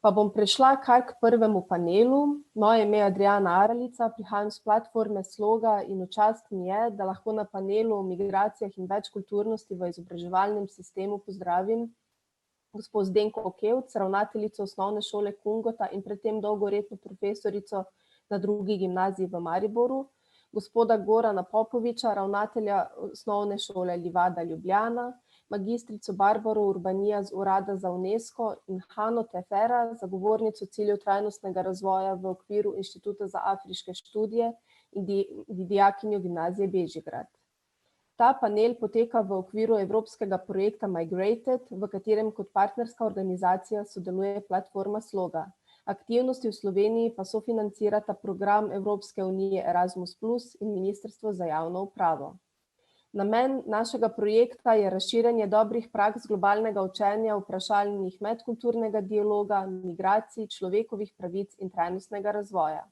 Pa bom prešla kar k prvemu panelu. Moje ime je Adriana Aralica, prihajam s platforme Sloga in v čast mi je, da lahko na panelu o migracijah in večkulturnosti v izobraževalnem sistemu pozdravim gospod Zdenko Kevc, ravnateljico osnovne šole Kungota in predtem dolgoletno profesorico na drugi gimnaziji v Mariboru, gospoda Gorana Popoviča, ravnatelja osnovne šole Livada Ljubljana, magistrico Barbaro Urbanija z Urada za UNESCO in Hano Tefera, zagovornico ciljev trajnostnega razvoja v okviru Inštituta za afriške študije in dijakinjo gimnazije Bežigrad. Ta panel poteka v okviru evropskega projekta Migrated, v katerem kot partnerska organizacija sodeluje platforma Sloga. Aktivnosti v Sloveniji pa sofinancirata program Evropske unije Erasmus+ in Ministrstvo za javno upravo. Namen našega projekta je razširjanje dobrih praks globalnega učenja v vprašanjih medkulturnega dialoga, migracij, človekovih pravic in trajnostnega razvoja.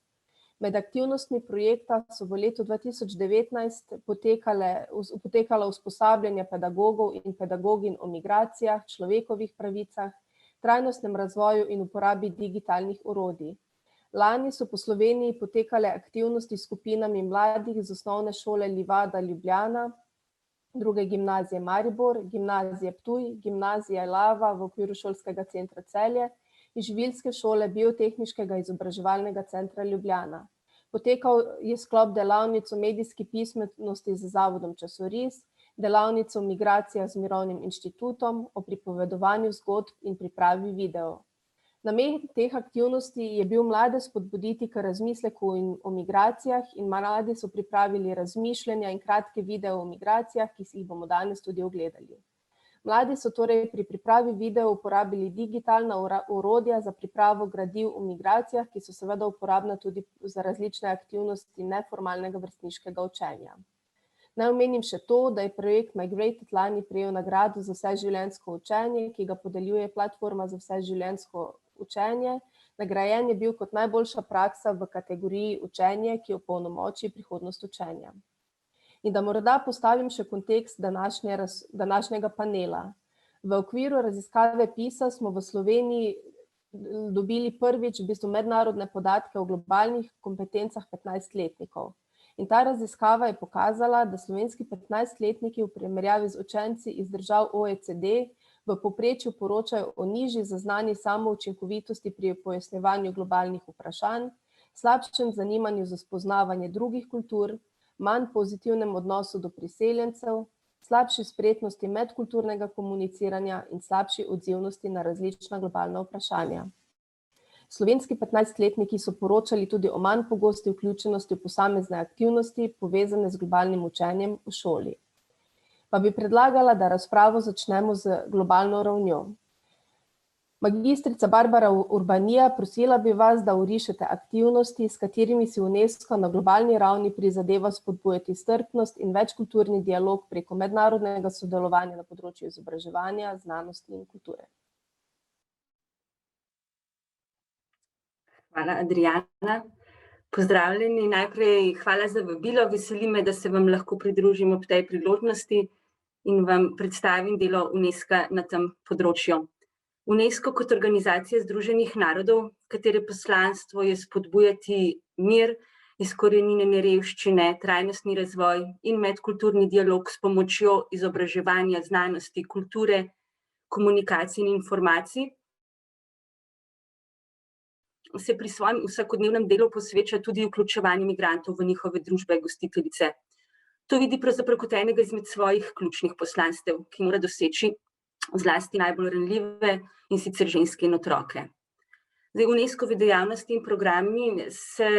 Med aktivnostmi projekta so v letu 2019 potekala usposabljanja pedagogov in pedagoginj o migracijah, človekovih pravicah, trajnostnem razvoju in uporabi digitalnih orodij. Lani so po Sloveniji potekale aktivnosti s skupinami mladih iz osnovne šole Livada Ljubljana, druge gimnazije Maribor, gimnazije Ptuj, gimnazije Lava v okviru šolskega centra Celje in živilske šole Biotehniškega izobraževalnega centra Ljubljana. Potekal je sklop delavnic o medijski pismenosti z Zavodom Časoris, delavnico o migracijah z Mirovnim inštitutom, o pripovedovanju zgodb in pripravi videov. Namen teh aktivnosti je bil mlade spodbuditi k razmisleku o migracijah in mladi so pripravili razmišljanja in kratke videe o migracijah, ki si jih bomo danes tudi ogledali. Mladi so torej pri pripravi videov uporabili digitalna orodja za pripravo gradiv o migracijah, ki so seveda uporabna tudi za različne aktivnosti neformalnega vrstniškega učenja. Naj omenim še to, da je projekt Migrated lani prejel nagrado za vseživljenjsko učenje, ki ga podeljuje platforma za vseživljenjsko učenje. Nagrajen je bil kot najboljša praksa v kategoriji učenje, ki opolnomoči prihodnost učenja. In da morda postavim še kontekst današnjega panela. V okviru raziskave PISA smo v Sloveniji dobili prvič v bistvu mednarodne podatke o globalnih kompetencah 15-letnikov. In ta raziskava je pokazala, da slovenski 15-letniki v primerjavi z učenci iz držav OECD v povprečju poročajo o nižji zaznani samoučinkovitosti pri pojasnjevanju globalnih vprašanj, slabšem zanimanju za spoznavanje drugih kultur, manj pozitivnem odnosu do priseljencev, slabši spretnosti medkulturnega komuniciranja in slabši odzivnosti na različna globalna vprašanja. Slovenski 15-letniki so poročali tudi o manj pogosti vključenosti v posamezne aktivnosti, povezane z globalnim učenjem v šoli. Pa bi predlagala, da razpravo začnemo z globalno ravnjo. Magistrica Barbara Urbanija, prosila bi vas, da orišete aktivnosti, s katerimi si UNESCO na globalni ravni prizadeva spodbujati strpnost in večkulturni dialog preko mednarodnega sodelovanja na področju izobraževanja, znanosti in kulture. Hvala, Adriana. Pozdravljeni, najprej hvala za vabilo, veseli me, da se vam lahko pridružim ob tej priložnosti in vam predstavim delo UNESCO na tem področju. UNESCO kot organizacija Združenih narodov, katere poslanstvo je spodbujati mir, izkoreninjenje revščine, trajnostni razvoj in medkulturni dialog s pomočjo izobraževanja, znanosti, kulture, komunikacij in informacij, se pri svojem vsakodnevnem delu posveča tudi vključevanju migrantov v njihove družbe gostiteljice. To vidi pravzaprav kot enega izmed svojih ključnih poslanstev, ki mora doseči zlasti najbolj ranljive, in sicer ženske in otroke. UNESCO-ve dejavnosti in programi se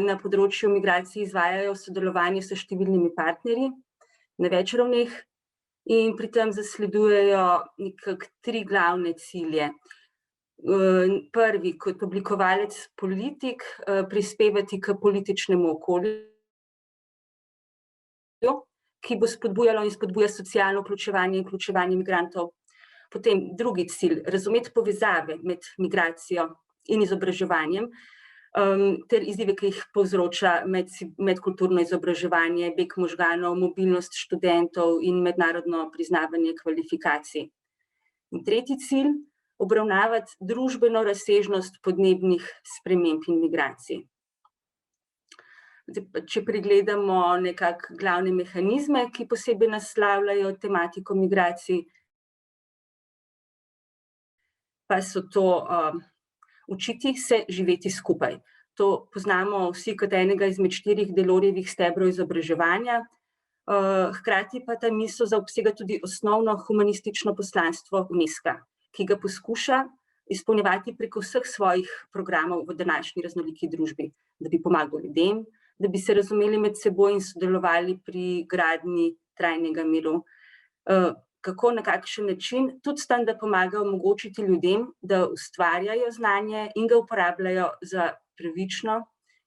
na področju migracij izvajajo v sodelovanju s številnimi partnerji na več ravneh in pri tem zasledujejo nekako 3 glavne cilje. Prvi, kot oblikovalec politik, prispevati k političnemu okolju, ki bo spodbujalo in spodbuja socialno vključevanje in vključevanje migrantov. Potem drugi cilj, razumeti povezave med migracijo in izobraževanjem ter izzive, ki jih povzroča medkulturno izobraževanje, beg možganov, mobilnost študentov in mednarodno priznavanje kvalifikacij. In tretji cilj, obravnavati družbeno razsežnost podnebnih sprememb in migracij. Če pregledamo nekako glavne mehanizme, ki posebej naslavljajo tematiko migracij, pa so to učiti se živeti skupaj. To poznamo vsi kot enega izmed 4 Delorjevih stebrov izobraževanja, hkrati pa ta misel zaobsega tudi osnovno humanistično poslanstvo UNESCO, ki ga poskuša izpolnjevati preko vseh svojih programov v današnji raznoliki družbi, da bi pomagal ljudem, da bi se razumeli med seboj in sodelovali pri gradnji trajnega miru. Kako, na kakšen način, tudi s tem, da pomaga omogočiti ljudem, da ustvarjajo znanje in ga uporabljajo za pravično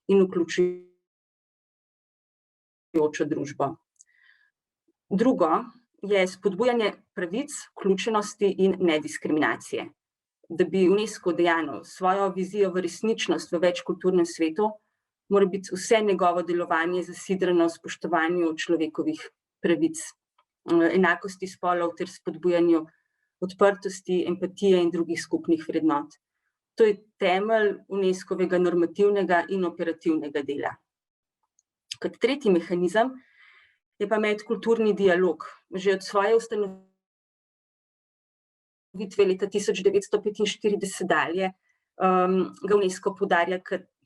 in vključujočo družbo. Drugo je spodbujanje pravic, vključenosti in nediskriminacije. Da bi UNESCO udejanjil svojo vizijo v resničnost v večkulturnem svetu, mora biti vse njegovo delovanje zasidrano v spoštovanju človekovih pravic, enakosti spolov ter spodbujanju odprtosti, empatije in drugih skupnih vrednot. To je temelj UNESCO-vega normativnega in operativnega dela. Kot tretji mehanizem je pa medkulturni dialog. Že od svoje ustanovitve leta 1945 dalje ga UNESCO poudarja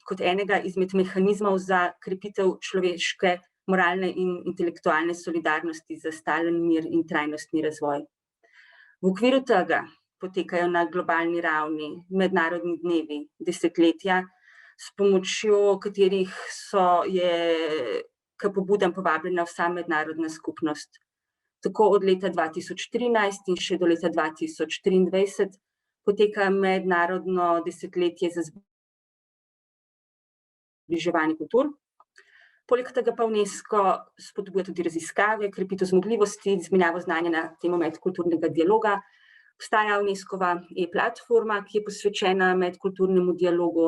kot enega izmed mehanizmov za krepitev človeške, moralne in intelektualne solidarnosti za stalen mir in trajnostni razvoj. V okviru tega potekajo na globalni ravni mednarodni dnevi, desetletja, s pomočjo katerih je k pobudam povabljena vsa mednarodna skupnost. Tako od leta 2013 in še do leta 2023 poteka mednarodno desetletje za zbliževanje kultur. Poleg tega pa UNESCO spodbuja tudi raziskave, krepitev zmogljivosti, izmenjavo znanja na temo medkulturnega dialoga. Obstaja UNESCO-va e-platforma, ki je posvečena medkulturnemu dialogu.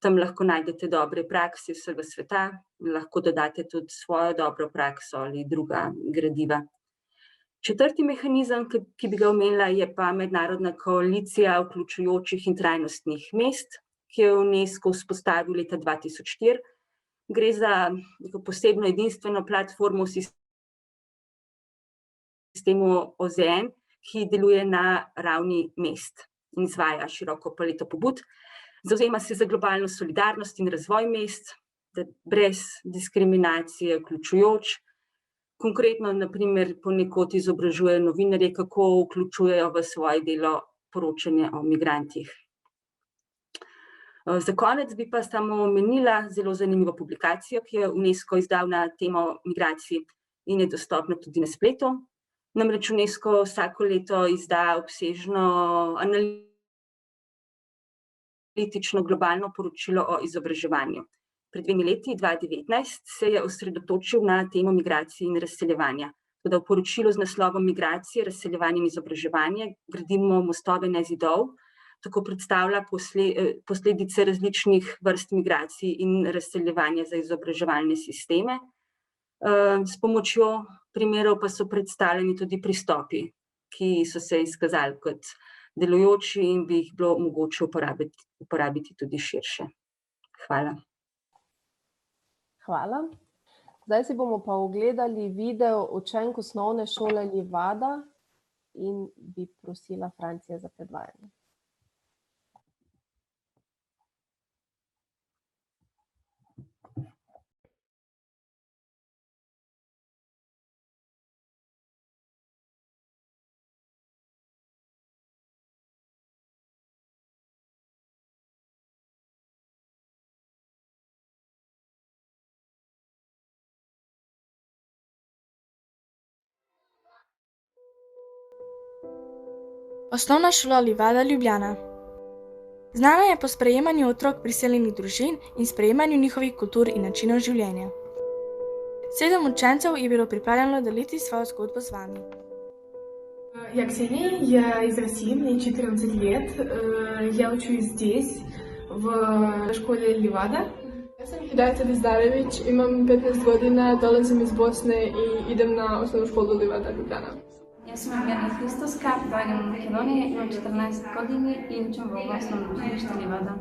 Tam lahko najdete dobre prakse vsega sveta, lahko dodate tudi svojo dobro prakso ali druga gradiva. Četrti mehanizem, ki bi ga omenila, je pa mednarodna koalicija vključujočih in trajnostnih mest, ki je UNESCO vzpostavil leta 2004. Gre za posebno edinstveno platformo v sistemu OZN, ki deluje na ravni mest in izvaja široko paleto pobud. Zavzema se za globalno solidarnost in razvoj mest, brez diskriminacije, vključujoč. Konkretno, na primer, ponekod izobražuje novinarje, kako vključujejo v svoje delo poročanje o migrantih. Za konec bi pa samo omenila zelo zanimivo publikacijo, ki je UNESCO izdal na temo migracij in je dostopna tudi na spletu. Namreč UNESCO vsako leto izda obsežno analitično globalno poročilo o izobraževanju. Pred 2 leti, 2019, se je osredotočil na temo migracij in razseljevanja. Toda v poročilu z naslovom Migracije, razseljevanje in izobraževanje gradimo mostove ne zidov, tako predstavlja posledice različnih vrst migracij in razseljevanja za izobraževalne sisteme. S pomočjo primerov pa so predstavljeni tudi pristopi, ki so se izkazali kot delujoči in bi jih bilo mogoče uporabiti tudi širše. Hvala. Hvala. Zdaj si bomo pa ogledali video učenk osnovne šole Livada in bi prosila Francija za predvajanje. Osnovna šola Livada, Ljubljana. Znana je po sprejemanju otrok priseljenih družin in sprejemanju njihovih kultur in načinov življenja. 7 učencev je bilo pripravljeno deliti svojo zgodbo z vami. Я Ксения, я из России, мне 14 лет. Я учусь здесь, в школе Livada. Ja sam Hidayeta Dizdarević, imam 15 godina, dolazim iz Bosne i idem na osnovnu školu Livada, Ljubljana. Jaz sem Evgenija Hristoska, dojdem v Makedoniji, imam 14 godini in učim v osnovnom učilištu Livada.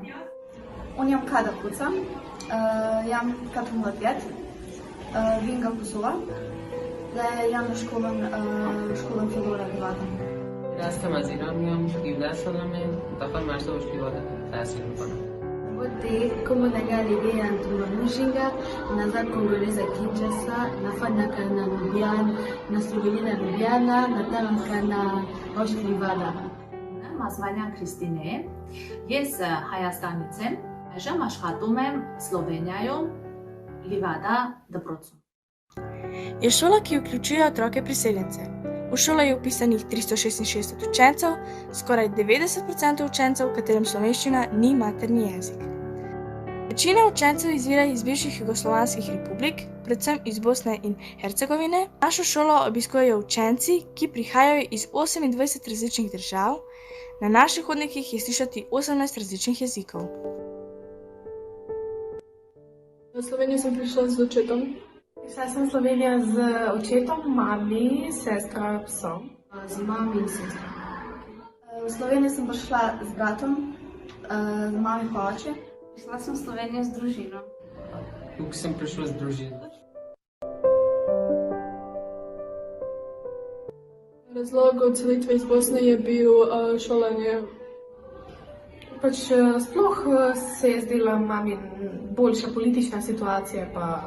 Unijam kada kucam, jam като младият, винга Косова, да jam na školan Filora Livada. Ráztam az iramjam, hívdászolom, tapam már szós Livada felszínban. Bote como nagalibia antuma mushinga, nazar congolesa Kinshasa, nafanya na Ljubljana, na Slovenija Ljubljana, na Taranka na Roš Livada. Mă званя Քրիստինե, ես Հայաստանից եմ, այժմ աշխատում եմ Սլովենիայում, Livada Dăbroțu. Je šola, ki vključuje otroke priseljence. V šolo je vpisanih 366 učencev, skoraj 90% učencev, v katerem slovenščina ni materni jezik. Večina učencev izvira iz bivših jugoslovanskih republik, predvsem iz Bosne in Hercegovine. Našo šolo obiskujejo učenci, ki prihajajo iz 28 različnih držav. Na naših hodnikih je slišati 18 različnih jezikov. V Slovenijo sem prišla z očetom. Prišla sem v Slovenijo z očetom, mami, sestro, psom. Z mami in sestro. V Slovenijo sem prišla z bratom, z mami pa oče. Prišla sem v Slovenijo z družino. Tukaj sem prišel z družino. Razlog odselitve iz Bosne je bil šolanje. Sploh se je zdela mami boljša politična situacija, pa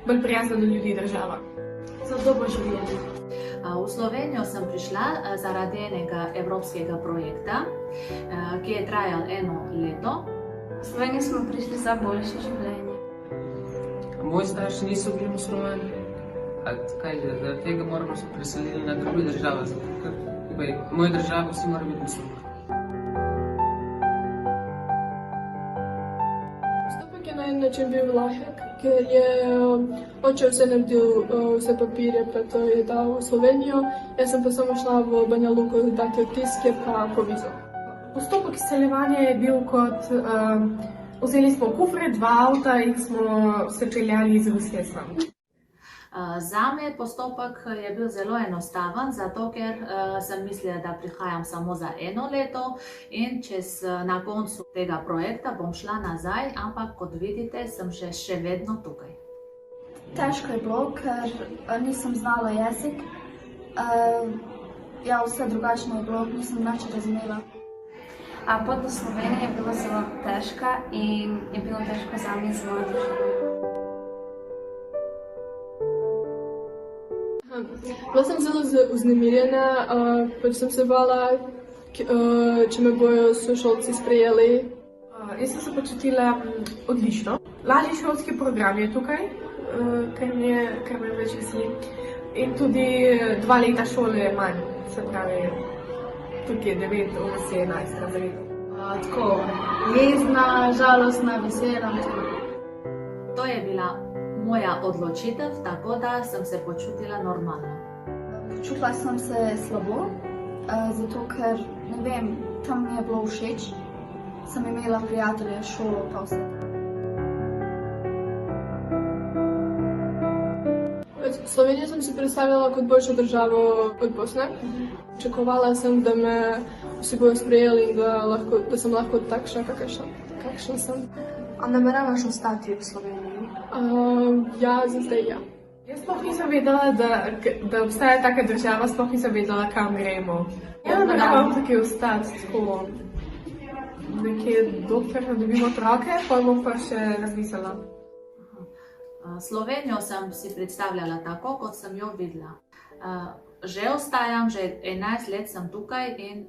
bolj prijazna do ljudi država. Za dobro življenje. V Slovenijo sem prišla zaradi enega evropskega projekta, ki je trajal 1 leto. V Slovenijo smo prišli za boljše življenje. Moji starši niso bili muslimani. Zaradi tega moramo se preseliti na druge države, ker v moji državi vsi morajo biti muslimani. Postopek je na en način bil lahek, ker je oče vse naredil, vse papirje, pa to je dal v Slovenijo. Jaz sem pa samo šla v Banja Luko dati odtiske pa po vizo. Postopek izseljevanja je bil kot, vzeli smo kufre, 2 avta in smo se peljali iz Rusije sam. Zame postopek je bil zelo enostaven, zato ker sem mislila, da prihajam samo za 1 leto in na koncu tega projekta bom šla nazaj, ampak kot vidite, sem še vedno tukaj. Težko je bilo, ker nisem znala jezik. Vse drugačno je bilo, nisem nič razumela. Pot do Slovenije je bila zelo težka in je bilo težko zame z mojo družino. Bila sem zelo vznemirjena, sem se bala, če me bojo sošolci sprejeli. Jaz sem se počutila odlično. Lažji šolski program je tukaj, kar me več veseli. In tudi 2 leta šole je manj, se pravi, tukaj je 9, 11 razredov. Tako, jezna, žalostna, vesela. To je bila moja odločitev, tako da sem se počutila normalno. Počutila sem se slabo, zato ker, ne vem, tam mi je bilo všeč. Sem imela prijatelje, šolo pa vse. Slovenijo sem si predstavljala kot boljšo državo od Bosne. Pričakovala sem, da me vsi bojo sprejeli in da sem lahko takšna, kakšna sem. A nameravaš ostati v Sloveniji? Ja, za zdaj ja. Jaz sploh nisem vedela, da obstaja taka država, sploh nisem vedela, kam gremo. Ja, nameravam tukaj ostati tako nekje dokler ne dobimo otroke, pa bom pa še razmislila. Slovenijo sem si predstavljala tako, kot sem jo videla. Že ostajam, že 11 let sem tukaj in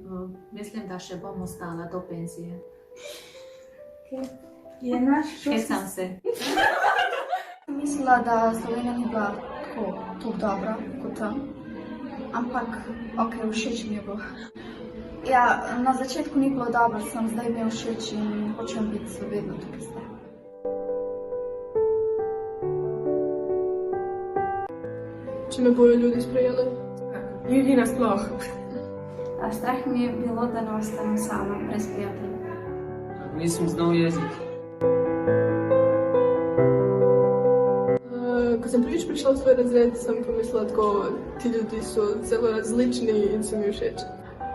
mislim, da še bom ostala do penzije. Je naš čas. Hecam se. Mislila, da Slovenija ni bila tako dobra kot tam, ampak všeč mi je bilo. Ja, na začetku ni bilo dobro, sem zdaj mi je všeč in hočem biti vedno tukaj zdaj. Če me bojo ljudi sprejeli? Ljudi nasploh. Strah mi je bilo, da ne ostanem sama, brez prijatelja. Nisem znal jezik. Ko Ko sem prvič prišla v svoj razred, sem pomislila tako, ti ljudi so zelo različni in so mi všeč.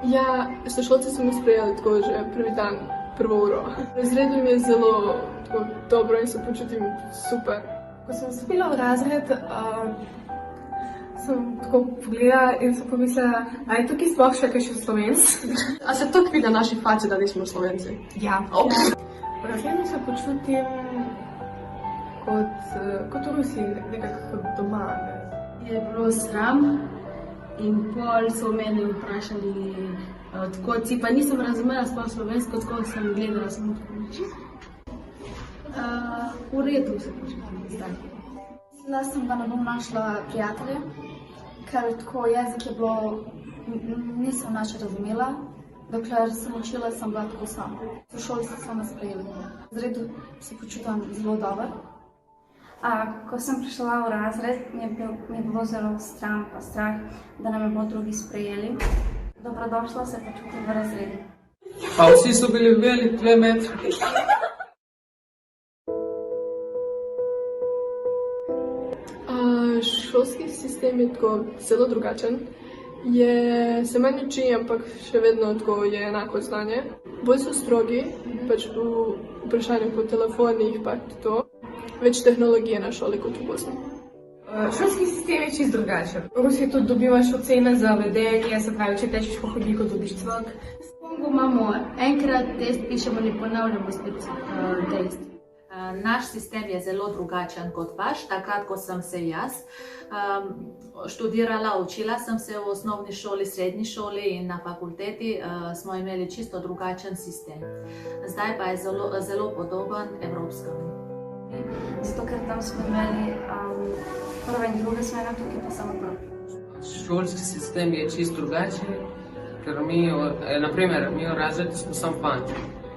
Ja, sošolci so me sprejeli tako že prvi dan, prvo uro. V razredu mi je zelo tako dobro in se počutim super. Ko sem vstopila v razred, sem tako pogledala in sem pomislila, a je tukaj sploh še kakšen Slovenc? A se to vidi na naši faci, da nismo Slovenci? Ja. V razredu se počutim kot v Rusiji, nekako doma. Je bilo sram in pol so mene vprašali, odkot si, pa nisem razumela sploh slovensko, odkot sem gledala samo tako. V redu se počutim zdaj. Mislila sem, da ne bom našla prijatelje, ker tako jezik je bilo, nisem nače razumela. Dokler sem učila, sem bila tako sama. Sošolci so me sprejeli. V razredu se počutim zelo dobro. Ko sem prišla v razred, mi je bilo zelo stran pa strah, da ne me bodo drugi sprejeli. Dobrodošla se počutim v razredu. Pa vsi so bili veliki 2 metri. Šolski sistem je tako zelo drugačen. Se manj uči, ampak še vedno tako je enako znanje. Bolj so strogi, pač v vprašanju po telefonih pa to. Več tehnologije na šoli kot v Bosni. Šolski sistem je čisto drugačen. V Rusiji tudi dobivaš ocene za vedenje, se pravi, če tečeš po hodniku, dobiš cvak. V Kongu imamo enkrat test, pišemo in ponavljamo spet test. Naš sistem je zelo drugačen kot vaš. Takrat, ko sem se jaz študirala, učila sem se v osnovni šoli, srednji šoli in na fakulteti, smo imeli čisto drugačen sistem. Zdaj pa je zelo podoben evropskemu. Zato, ker tam smo imeli prve in druge smene, tukaj pa samo prvo. Šolski sistem je čisto drugačen, ker mi v razredu smo samo fanti,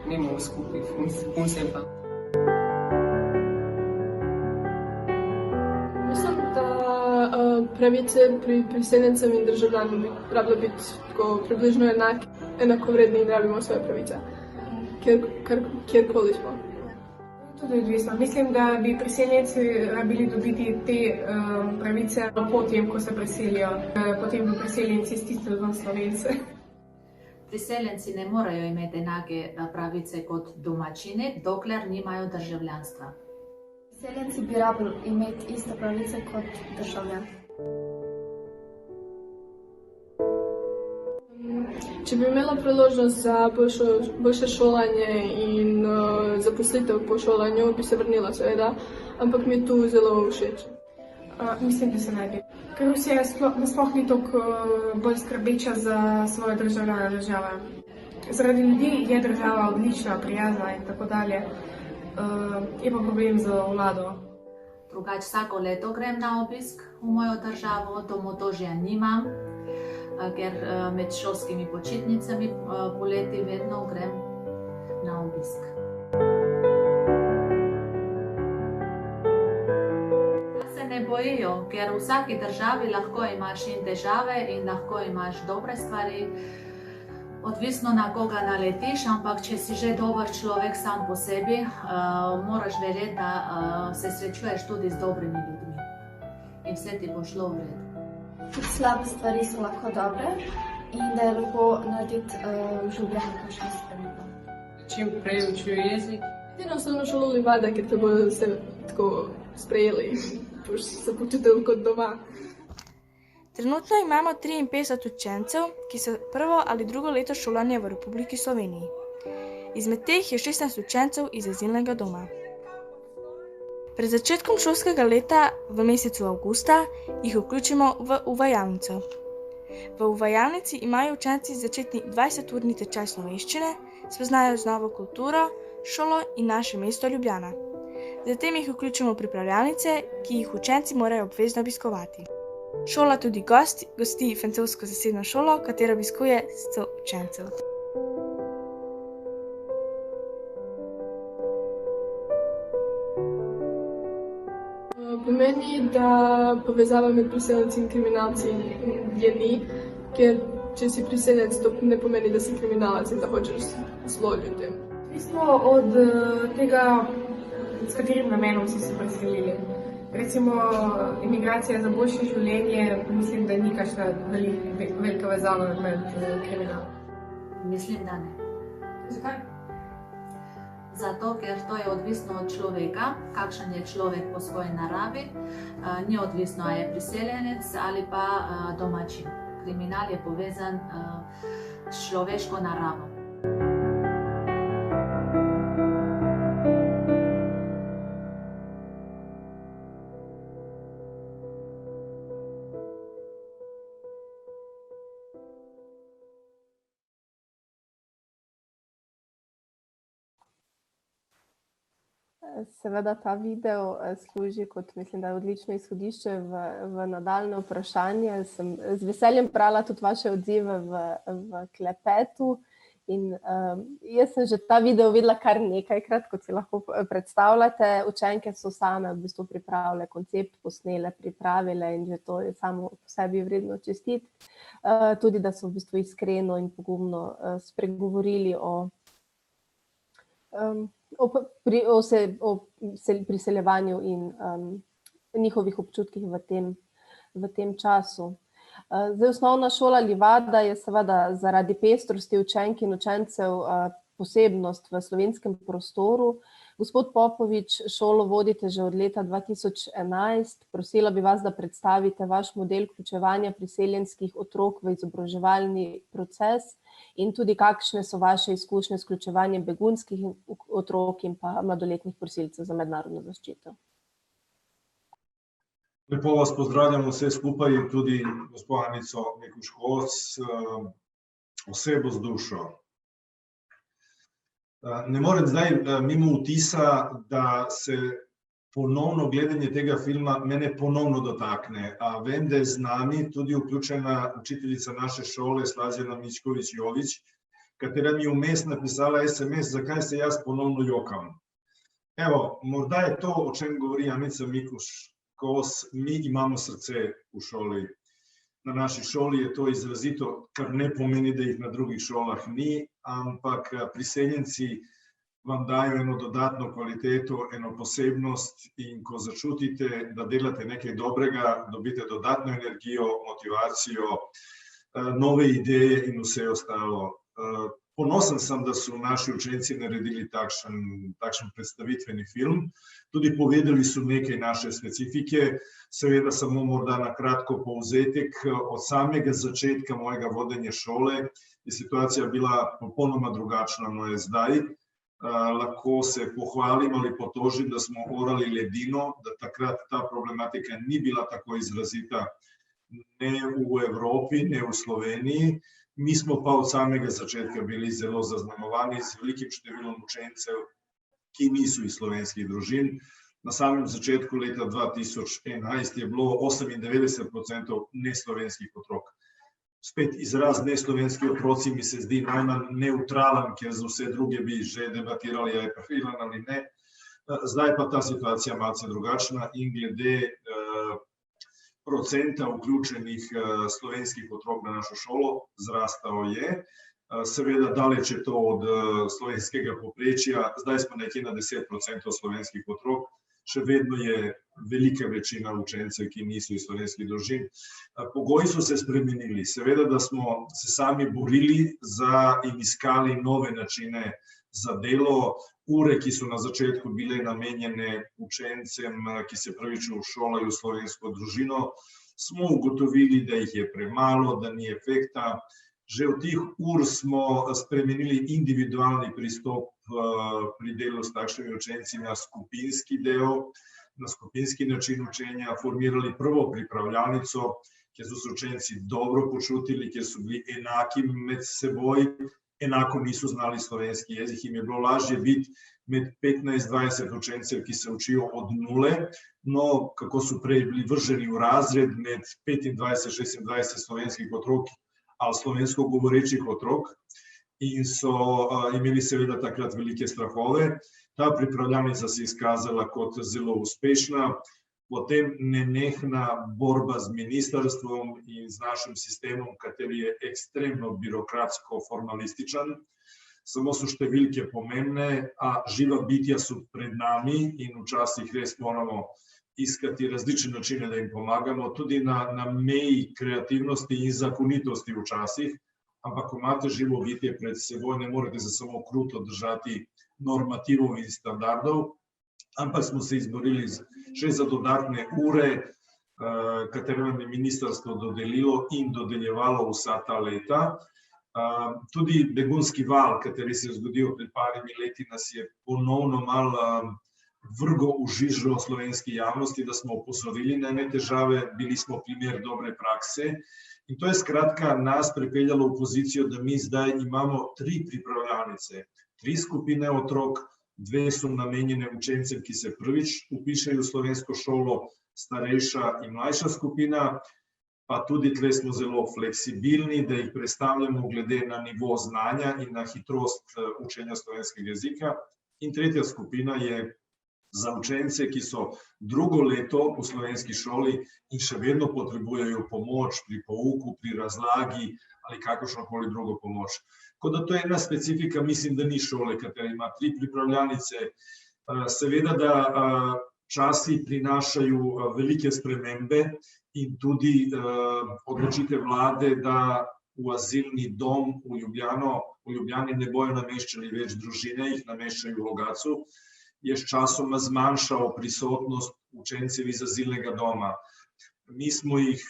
nimamo skupaj punce in fanti. Mislim, da pravice pri priseljencem in državljanom bi rabile biti tako približno enakovredni in rabimo svoje pravice, kjerkoli smo. Tudi odvisno. Mislim, da bi priseljenci rabili dobiti te pravice potem, ko se preselijo. Potem bi priseljenci stisnili ven Slovence. Priseljenci ne morejo imeti enake pravice kot domačini, dokler nimajo državljanstva. Priseljenci bi rabili imeti iste pravice kot državljani. Če bi imela priložnost za boljše šolanje in zaposlitev po šolanju, bi se vrnila seveda, ampak mi je tu zelo všeč. Mislim, da se ne bi. Ker Rusija nasploh ni toliko bolj skrbeča za svoje države. Zaradi ljudi je država odlična, prijazna in tako dalje. Je pa problem z vlado. Drugače, vsako leto grem na obisk v mojo državo, domotožja nimam, ker med šolskimi počitnicami poleti vedno grem na obisk. Da se ne bojijo, ker v vsaki državi lahko imaš in težave in lahko imaš dobre stvari. Odvisno na koga naletiš, ampak če si že dober človek sam po sebi, moraš verjeti, da se srečuješ tudi z dobrimi ljudmi. In vse ti bo šlo v red. Tudi slabe stvari so lahko dobre in da je lepo narediti v življenju kakšno spremembo. Čim prej učijo jezik. Ti na osnovno šolo Livada, ker te bodo se tako sprejeli in boš se počutil kot doma. Trenutno imamo 53 učencev, ki so prvo ali drugo leto šolanja v Republiki Sloveniji. Izmed teh je 16 učencev iz azilnega doma. Pred začetkom šolskega leta v mesecu avgusta jih vključimo v uvajalnico. V uvajalnici imajo učenci začetni 20-urni tečaj slovenščine, spoznajo z novo kulturo, šolo in naše mesto Ljubljana. Zatem jih vključimo v pripravljalnice, ki jih učenci morajo obvezno obiskovati. Šola tudi gosti francosko zasebno šolo, katero obiskuje 100 učencev. Pomeni, da povezava med priseljenci in kriminalci je ni, ker če si priseljenec, to ne pomeni, da si kriminalec in da hočeš zlo ljudem. Odvisno od tega, s katerim namenom si se preselili. Recimo, imigracija za boljše življenje, mislim, da ni kakšna velika vezava med kriminalom. Mislim, da ne. Zakaj? Zato, ker to je odvisno od človeka, kakšen je človek po svoji naravi, ni odvisno, ali je priseljenec ali pa domačin. Kriminal je povezan s človeško naravo. Seveda ta video služi kot, mislim, da je odlično izhodišče v nadaljne vprašanje. Sem z veseljem brala tudi vaše odzive v klepetu in jaz sem že ta video videla kar nekajkrat, kot si lahko predstavljate. Učenke so same v bistvu pripravile koncept, posnele, pripravile in že to je samo po sebi vredno čestiti. Tudi, da so v bistvu iskreno in pogumno spregovorili o priseljevanju in njihovih občutkih v tem času. Zdaj, osnovna šola Livada je seveda zaradi pestrosti učenk in učencev posebnost v slovenskem prostoru. Gospod Popovič, šolo vodite že od leta 2011. Prosila bi vas, da predstavite vaš model vključevanja priseljenskih otrok v izobraževalni proces in tudi kakšne so vaše izkušnje s vključevanjem begunskih otrok in pa mladoletnih prosilcev za mednarodno zaščito. Lepo vas pozdravljam vse skupaj in tudi gospod Anico Mikuš-Kos, osebo z dušo. Ne morem zdaj mimo vtisa, da se ponovno gledanje tega filma mene ponovno dotakne. A vem, da je z nami tudi vključena učiteljica naše šole, Slazjana Mičkovič-Jovič, katera mi je vmes napisala SMS, zakaj se jaz ponovno jokam. Evo, morda je to, o čem govori Anica Mikuš-Kos, mi imamo srce v šoli. Na naši šoli je to izrazito, kar ne pomeni, da jih na drugih šolah ni, ampak priseljenci vam dajo eno dodatno kvaliteto, eno posebnost in ko začutite, da delate nekaj dobrega, dobite dodatno energijo, motivacijo, nove ideje in vse ostalo. Ponosen sem, da so naši učenci naredili takšen predstavitveni film. Tudi povedali so nekaj naše specifike, seveda samo morda na kratko povzetek. Od samega začetka mojega vodenja šole je situacija bila popolnoma drugačna, no je zdaj. Lahko se pohvalim ali potožim, da smo orali ledino, da takrat ta problematika ni bila tako izrazita ne v Evropi, ne v Sloveniji. Mi smo pa od samega začetka bili zelo zaznamovani z velikim številom učencev, ki niso iz slovenskih družin. Na samem začetku leta 2011 je bilo 98% neslovenskih otrok. Spet izraz neslovenski otroci mi se zdi najmanj neutralen, ker za vse druge bi že debatirali, je pravilen ali ne. Zdaj pa ta situacija malce drugačna in glede procenta vključenih slovenskih otrok na našo šolo zrastal je. Seveda daleč je to od slovenskega povprečja, zdaj smo nekje na 10% slovenskih otrok, še vedno je velika večina učencev, ki niso iz slovenskih družin. Pogoji so se spremenili, seveda, da smo se sami borili in iskali nove načine za delo. Ure, ki so na začetku bile namenjene učencem, ki se prvič šolajo v slovensko družino, smo ugotovili, da jih je premalo, da ni efekta. Že od teh ur smo spremenili individualni pristop pri delu s takšnimi učenci na skupinski del, na skupinski način učenja, formirali prvo pripravljalnico, kjer so se učenci dobro počutili, kjer so bili enaki med seboj, enako niso znali slovenski jezik, jim je bilo lažje biti med 15-20 učencev, ki se učijo od nule, no, kako so prej bili vrženi v razred med 25-26 slovenskih otrok ali slovensko govorečih otrok in so imeli seveda takrat velike strahove. Ta pripravljalnica se je izkazala kot zelo uspešna, potem nenehna borba z ministrstvom in z našim sistemom, kateri je ekstremno birokratsko-formalističen. Samo so številke pomembne, a živa bitja so pred nami in včasih res moramo iskati različne načine, da jim pomagamo, tudi na meji kreativnosti in zakonitosti včasih, ampak ko imate živo bitje pred seboj, ne morete se samo kruto držati normativov in standardov, ampak smo se izborili še za dodatne ure, katere nam je ministrstvo dodelilo in dodeljevalo vsa ta leta. Tudi begunski val, kateri se je zgodil pred parimi leti, nas je ponovno malo vrgo v žižo slovenski javnosti, da smo opozorili na ene težave, bili smo primer dobre prakse. In to je skratka nas pripeljalo v pozicijo, da mi zdaj imamo 3 pripravljalnice, 3 skupine otrok, 2 so namenjene učencem, ki se prvič vpišejo v slovensko šolo, starejša in mlajša skupina, pa tudi tle smo zelo fleksibilni, da jih predstavljamo glede na nivo znanja in na hitrost učenja slovenskega jezika. In tretja skupina je za učence, ki so drugo leto v slovenski šoli in še vedno potrebujejo pomoč pri pouku, pri razlagi ali kakršnokoli drugo pomoč. Tako da to je ena specifika, mislim, da ni šole, katera ima 3 pripravljalnice. Seveda, da časi prinašajo velike spremembe in tudi odločitev vlade, da v azilni dom v Ljubljani ne bojo nameščali več družine, jih nameščajo v Logatcu, je s časoma zmanjšal prisotnost učencev iz azilnega doma. Mi smo jih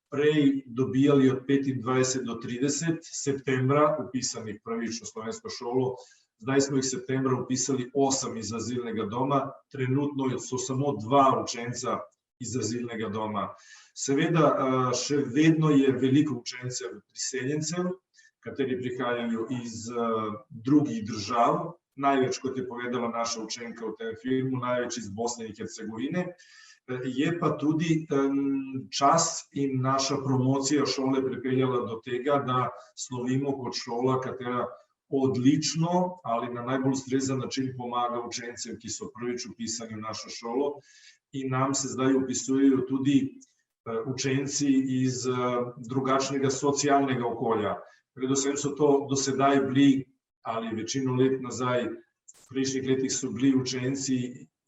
prej dobijali od 25 do 30 septembra, upisanih prvič v slovensko šolo. Zdaj smo jih septembra upisali 8 iz azilnega doma, trenutno so samo 2 učenca iz azilnega doma. Seveda, še vedno je veliko učencev priseljencev, kateri prihajajo iz drugih držav, največ, kot je povedala naša učenka v tem filmu, največ iz Bosne in Hercegovine. Je pa tudi čas in naša promocija šole pripeljala do tega, da slovimo kot šola, katera odlično ali na najbolj ustrezen način pomaga učencem, ki so prvič vpisani v našo šolo, in nam se zdaj vpisujejo tudi učenci iz drugačnega socialnega okolja. Predvsem so to do sedaj bili, ali večino let nazaj, v prejšnjih letih so bili učenci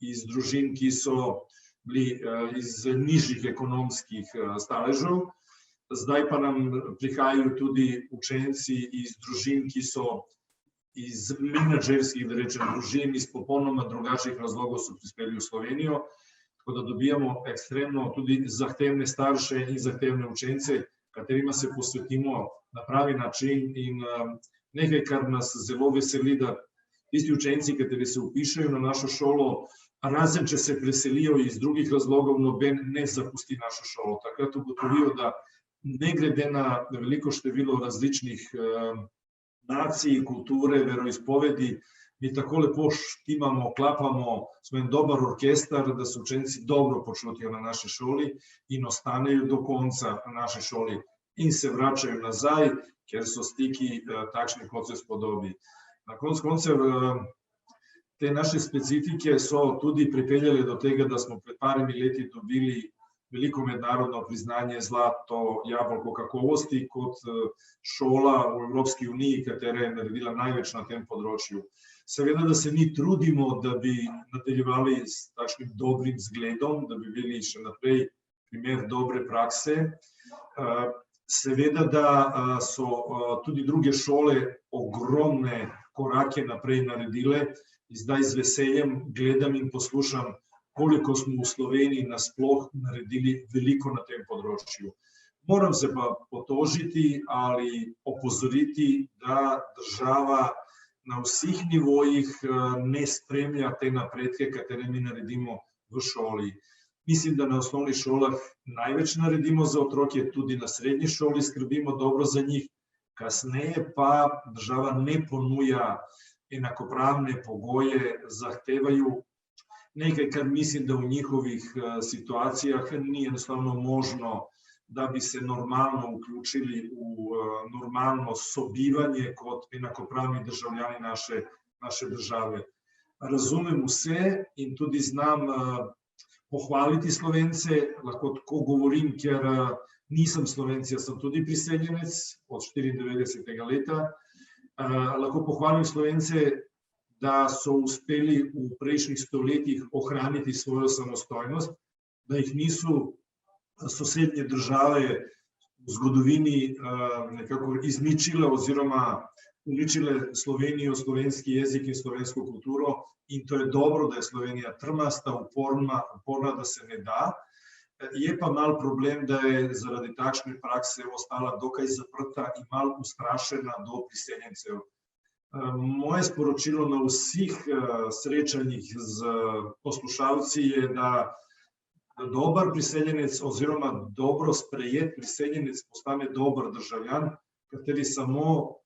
iz družin, ki so bili iz nižjih ekonomskih staležev. Zdaj pa nam prihajajo tudi učenci iz družin, ki so iz menedžerskih, da rečem, družin, iz popolnoma drugačnih razlogov so prispeli v Slovenijo, tako da dobijamo ekstremno tudi zahtevne starše in zahtevne učence, katerima se posvetimo na pravi način, in nekaj, kar nas zelo veseli, da tisti učenci, kateri se vpišejo na našo šolo, razen če se preselijo iz drugih razlogov, noben ne zapusti našo šolo. Takrat ugotovijo, da ne glede na veliko število različnih nacij, kulture, veroizpovedi, mi tako lepo štimamo, klapamo, smo en dober orkester, da se učenci dobro počutijo na naši šoli in ostanejo do konca na naši šoli in se vračajo nazaj, ker so stiki takšni, kot se spodobi. Na koncu koncev, te naše specifike so tudi pripeljale do tega, da smo pred parimi leti dobili veliko mednarodno priznanje zlato jabolko kakovosti kot šola v Evropski uniji, katera je naredila največ na tem področju. Seveda, da se mi trudimo, da bi nadaljevali s takšnim dobrim zgledom, da bi bili še naprej primer dobre prakse. Seveda, da so tudi druge šole ogromne korake naprej naredile. Zdaj z veseljem gledam in poslušam, koliko smo v Sloveniji nasploh naredili veliko na tem področju. Moram se pa potožiti ali opozoriti, da država na vseh nivojih ne spremlja te napredke, katere mi naredimo v šoli. Mislim, da na osnovnih šolah največ naredimo za otroke, tudi na srednji šoli skrbimo dobro za njih, kasneje pa država ne ponuja enakopravne pogoje, zahtevajo nekaj, kar mislim, da v njihovih situacijah ni enostavno možno, da bi se normalno vključili v normalno sobivanje kot enakopravni državljani naše države. Razumem vse in tudi znam pohvaliti Slovence, lahko tako govorim, ker nisem Slovenc, jaz sem tudi priseljenec od 94. leta. Lahko pohvalim Slovence, da so uspeli v prejšnjih stoletjih ohraniti svojo samostojnost, da jih niso sosednje države v zgodovini nekako izničile oziroma uničile Slovenijo, slovenski jezik in slovensko kulturo, in to je dobro, da je Slovenija trmasta, uporna, da se ne da. Je pa mal problem, da je zaradi takšne prakse ostala dokaj zaprta in mal ustrašena do priseljencev. Moje sporočilo na vseh srečanjih z poslušalci je, da dober priseljenec oziroma dobro sprejet priseljenec postane dober državljan, kateri samo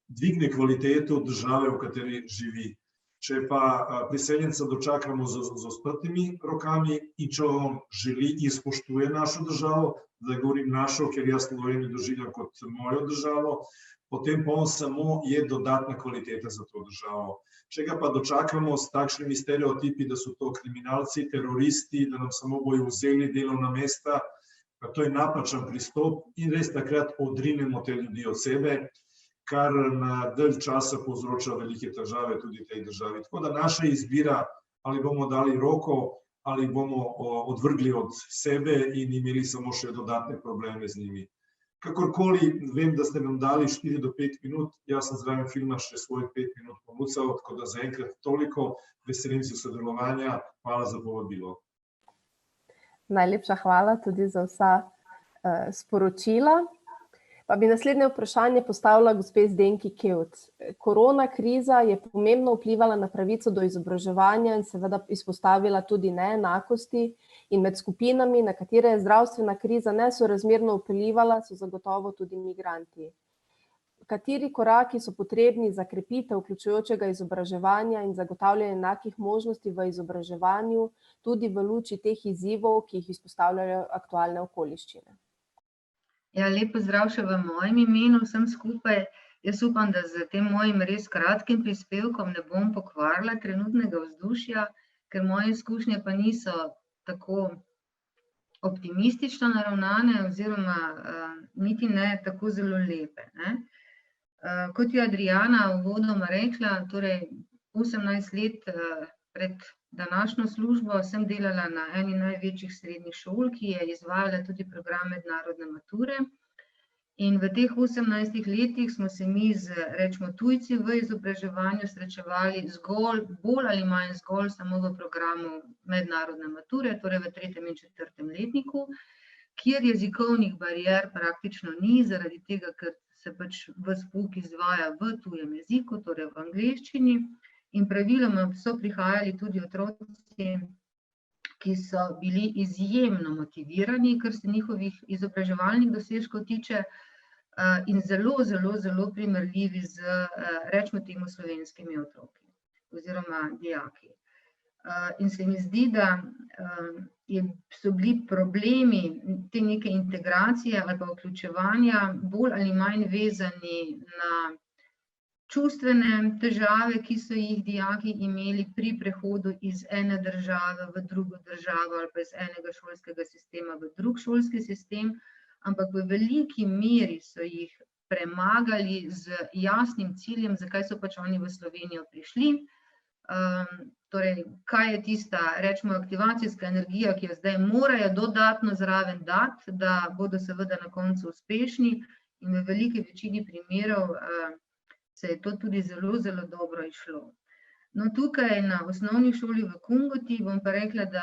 dvigne kvaliteto države, v kateri živi. Če pa priseljenca dočakamo z odprtimi rokami in če on želi in spoštuje našo državo, da govorim našo, ker jaz Slovenijo doživljam kot mojo državo, potem pa on samo je dodatna kvaliteta za to državo. Če ga pa dočakamo s takšnimi stereotipi, da so to kriminalci, teroristi, da nam samo bojo vzeli delovna mesta, to je napačen pristop in res takrat odrinemo te ljudi od sebe, kar na dalj časa povzroča velike težave tudi tej državi. Tako da naša izbira, ali bomo dali roko, ali bomo odvrgli od sebe in imeli samo še dodatne probleme z njimi. Kakorkoli, vem, da ste nam dali 4 do 5 minut, jaz sem zraven filma še svojih 5 minut pomucal, tako da zaenkrat toliko, veselim se sodelovanja, hvala za povabilo. Najlepša hvala tudi za vsa sporočila. Pa bi naslednje vprašanje postavila gospe Zdenki Kevc. Korona kriza je pomembno vplivala na pravico do izobraževanja in seveda izpostavila tudi neenakosti in med skupinami, na katere je zdravstvena kriza nesorazmerno vplivala, so zagotovo tudi migranti. Kateri koraki so potrebni za krepitev vključujočega izobraževanja in zagotavljanje enakih možnosti v izobraževanju, tudi v luči teh izzivov, ki jih izpostavljajo aktualne okoliščine? Ja, lep pozdrav še v mojem imenu vsem skupaj. Jaz upam, da z tem mojim res kratkim prispevkom ne bom pokvarila trenutnega vzdušja, ker moje izkušnje pa niso tako optimistično naravnane oziroma niti ne tako zelo lepe. Kot je Adriana uvodoma rekla, torej 18 let pred današnjo službo sem delala na eni največjih srednjih šol, ki je izvajala tudi program mednarodne mature. In v teh 18 letih smo se mi z, rečemo, tujci v izobraževanju srečevali bolj ali manj zgolj samo v programu mednarodne mature, torej v 3. in 4. letniku, kjer jezikovnih barier praktično ni, zaradi tega, ker se pač ves pouk izvaja v tujem jeziku, torej v angleščini. In praviloma so prihajali tudi otroci, ki so bili izjemno motivirani, kar se njihovih izobraževalnih dosežkov tiče, in zelo, zelo, zelo primerljivi z, rečemo temu, slovenskimi otroki oziroma dijaki. In se mi zdi, da so bili problemi te neke integracije ali pa vključevanja bolj ali manj vezani na čustvene težave, ki so jih dijaki imeli pri prehodu iz ene države v drugo državo ali pa iz enega šolskega sistema v drug šolski sistem, ampak v veliki meri so jih premagali z jasnim ciljem, zakaj so pač oni v Slovenijo prišli. Torej, kaj je tista, rečemo, aktivacijska energija, ki jo zdaj morajo dodatno zraven dati, da bodo seveda na koncu uspešni, in v veliki večini primerov se je to tudi zelo, zelo dobro išlo. No, tukaj na osnovni šoli v Kungoti bom pa rekla, da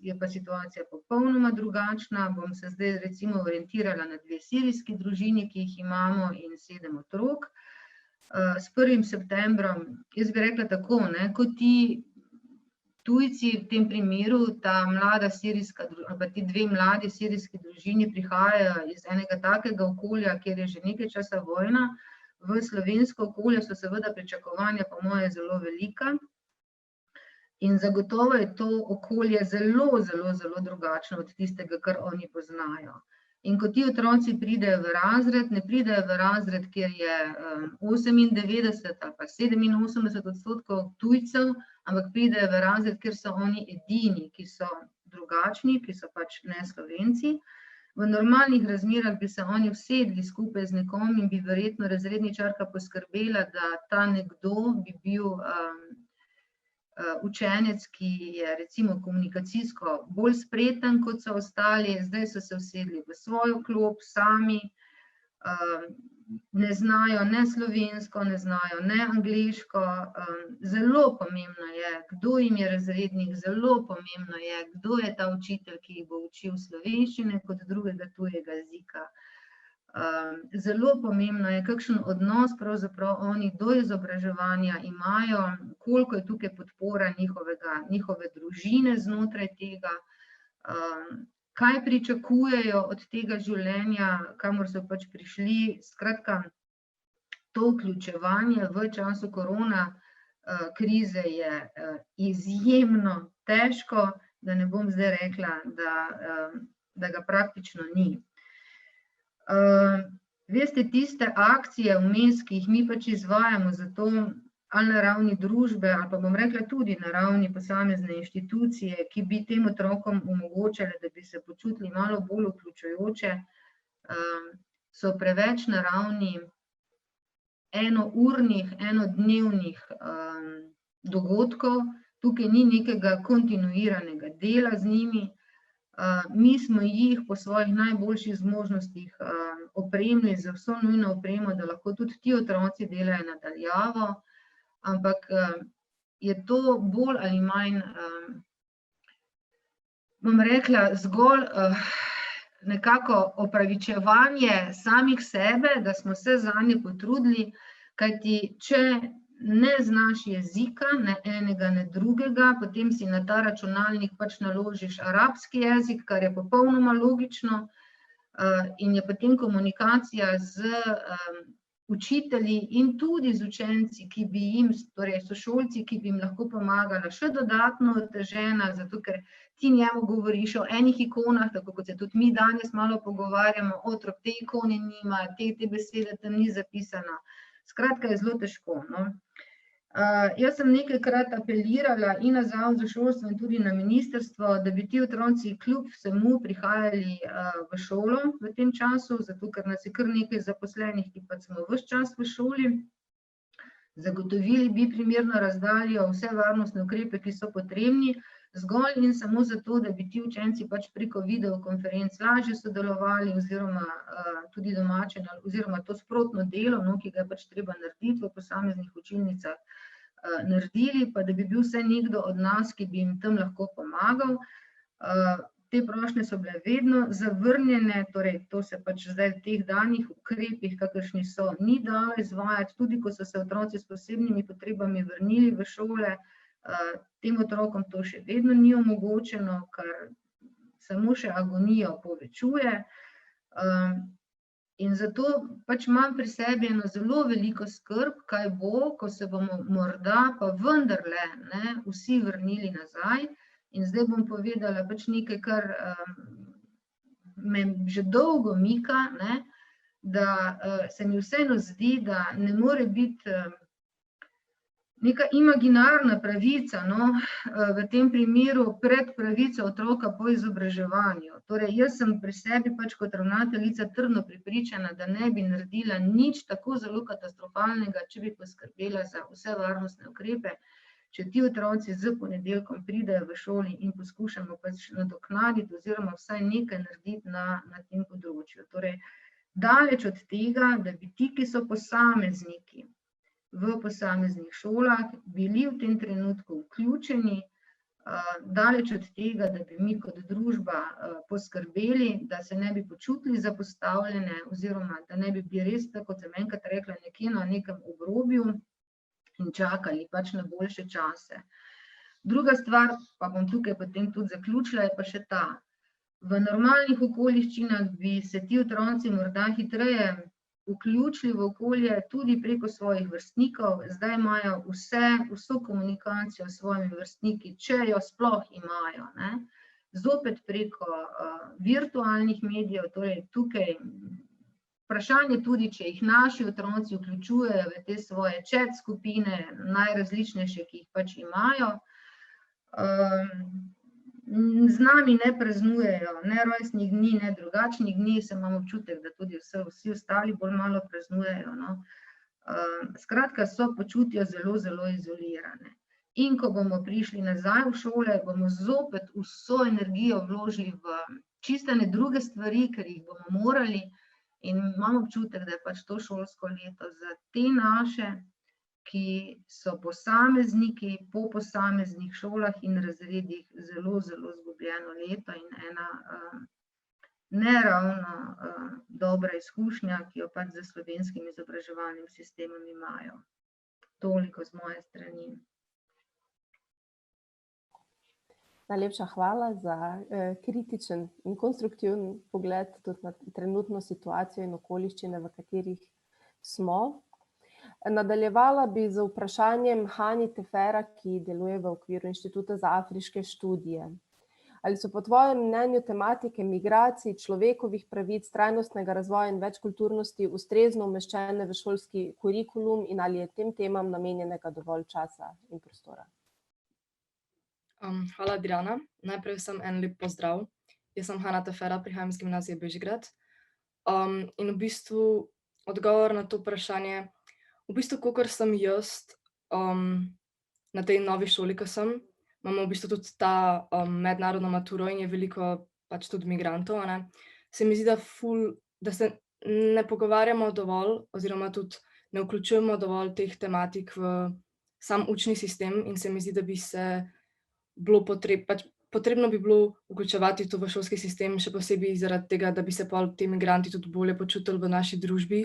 je pa situacija popolnoma drugačna. Bom se zdaj recimo orientirala na 2 sirijski družini, ki jih imamo, in 7 otrok. S 1. septembrom, jaz bi rekla tako, kot ti tujci, v tem primeru, ta mlada sirijska, ali pa ti 2 mladi sirijski družini prihajajo iz enega takega okolja, kjer je že nekaj časa vojna. V slovensko okolje so seveda pričakovanja po moje zelo velika in zagotovo je to okolje zelo, zelo, zelo drugačno od tistega, kar oni poznajo. In ko ti otroci pridejo v razred, ne pridejo v razred, kjer je 98 ali pa 87% tujcev, ampak pridejo v razred, kjer so oni edini, ki so drugačni, ki so pač ne Slovenci. V normalnih razmerah bi se oni usedli skupaj z nekom in bi verjetno razredničarka poskrbela, da ta nekdo bi bil učenec, ki je recimo komunikacijsko bolj spreten kot so ostali, zdaj so se usedli v svojo klop sami, ne znajo ne slovensko, ne znajo ne angleško. Zelo pomembno je, kdo jim je razrednik, zelo pomembno je, kdo je ta učitelj, ki jih bo učil slovenščine kot drugega tujega jezika. Zelo pomembno je, kakšen odnos pravzaprav oni do izobraževanja imajo, koliko je tukaj podpora njihove družine znotraj tega, kaj pričakujejo od tega življenja, kamor so pač prišli. Skratka, to vključevanje v času korona krize je izjemno težko, da ne bom zdaj rekla, da ga praktično ni. Veste, tiste akcije vmes, ki jih mi pač izvajamo za to, ali na ravni družbe, ali pa bom rekla tudi na ravni posamezne inštitucije, ki bi tem otrokom omogočale, da bi se počutili malo bolj vključujoče, so preveč na ravni enournih, enodnevnih dogodkov. Tukaj ni nekega kontinuiranega dela z njimi. Mi smo jih po svojih najboljših zmožnostih opremili z vso nujno opremo, da lahko tudi ti otroci delajo nadaljavo, ampak je to bolj ali manj, bom rekla, zgolj nekako opravičevanje samih sebe, da smo se zanje potrudili, kajti če ne znaš jezika, ne enega, ne drugega, potem si na ta računalnik pač naložiš arabski jezik, kar je popolnoma logično, in je potem komunikacija z učitelji in tudi z učenci, ki bi jim, torej sošolci, ki bi jim lahko pomagala, še dodatno otežena, zato ker ti njemu govoriš o enih ikonah, tako kot se tudi mi danes malo pogovarjamo, otrok te ikone nima, te besede tam ni zapisana. Skratka, je zelo težko, no. Jaz sem nekajkrat apelirala in na Zavod za šolstvo in tudi na ministrstvo, da bi ti otroci kljub vsemu prihajali v šolo v tem času, zato ker nas je kar nekaj zaposlenih, ki pa smo ves čas v šoli. Zagotovili bi primerno razdaljo, vse varnostne ukrepe, ki so potrebni, zgolj in samo zato, da bi ti učenci pač preko videokonferenc lažje sodelovali oziroma tudi domače, oziroma to sprotno delo, ki ga je pač treba narediti v posameznih učilnicah, naredili, pa da bi bil vsaj nekdo od nas, ki bi jim tam lahko pomagal. Te prošnje so bile vedno zavrnjene, torej to se pač zdaj v teh danih ukrepih, kakršni so, ni dalo izvajati, tudi ko so se otroci s posebnimi potrebami vrnili v šole, tem otrokom to še vedno ni omogočeno, kar samo še agonijo povečuje. In zato pač imam pri sebi eno zelo veliko skrb, kaj bo, ko se bomo morda pa vendarle vsi vrnili nazaj. In zdaj bom povedala pač nekaj, kar me že dolgo mika, da se mi vseeno zdi, da ne more biti neka imaginarna pravica, v tem primeru pred pravico otroka po izobraževanju. Torej, jaz sem pri sebi pač kot ravnateljica trdno prepričana, da ne bi naredila nič tako zelo katastrofalnega, če bi poskrbela za vse varnostne ukrepe, če ti otroci z ponedeljkom pridejo v šoli in poskušamo pač nadoknaditi oziroma vsaj nekaj narediti na tem področju. Torej, daleč od tega, da bi ti, ki so posamezniki v posameznih šolah, bili v tem trenutku vključeni, daleč od tega, da bi mi kot družba poskrbeli, da se ne bi počutili zapostavljene oziroma da ne bi bili res, kot sem enkrat rekla, nekje na nekem obrobju in čakali pač na boljše čase. Druga stvar, pa bom tukaj potem tudi zaključila, je pa še ta. V normalnih okoliščinah bi se ti otroci morda hitreje vključili v okolje tudi preko svojih vrstnikov, zdaj imajo vso komunikacijo s svojimi vrstniki, če jo sploh imajo, zopet preko virtualnih medijev, torej tukaj vprašanje tudi, če jih naši otroci vključujejo v te svoje chat skupine, najrazličnejše, ki jih pač imajo. z nami ne praznujejo, ne rojstnih dni, ne drugačnih dni, se imam občutek, da tudi vsi ostali bolj malo praznujejo. No. Skratka, so počutijo zelo, zelo izolirane. In ko bomo prišli nazaj v šole, bomo zopet vso energijo vložili v čistene druge stvari, ker jih bomo morali, in imam občutek, da je pač to šolsko leto za te naše, ki so posamezniki po posameznih šolah in razredih zelo, zelo izgubljeno leto in ena ne ravno dobra izkušnja, ki jo pač za slovenskim izobraževalnim sistemom imajo. Toliko z moje strani. Najlepša hvala za kritičen in konstruktiven pogled tudi na trenutno situacijo in okoliščine, v katerih smo. Nadaljevala bi z vprašanjem Hani Tefera, ki deluje v okviru Inštituta za afriške študije. Ali so po tvojem mnenju tematike migracij, človekovih pravic, trajnostnega razvoja in večkulturnosti ustrezno umeščene v šolski kurikulum in ali je tem temam namenjenega dovolj časa in prostora? Hvala, Adriana. Najprej vsem en lep pozdrav. Jaz sem Hana Tefera, prihajam iz gimnazije Bežigrad. In v bistvu odgovor na to vprašanje, v bistvu, kakor sem jaz na tej novi šoli, ko sem, imamo v bistvu tudi ta mednarodno maturo in je veliko pač tudi migrantov, ne. Se mi zdi, da se ne pogovarjamo dovolj oziroma tudi ne vključujemo dovolj teh tematik v sam učni sistem in se mi zdi, da bi se bilo potrebno bi bilo vključevati to v šolski sistem, še posebej zaradi tega, da bi se pol ti migranti tudi bolje počutili v naši družbi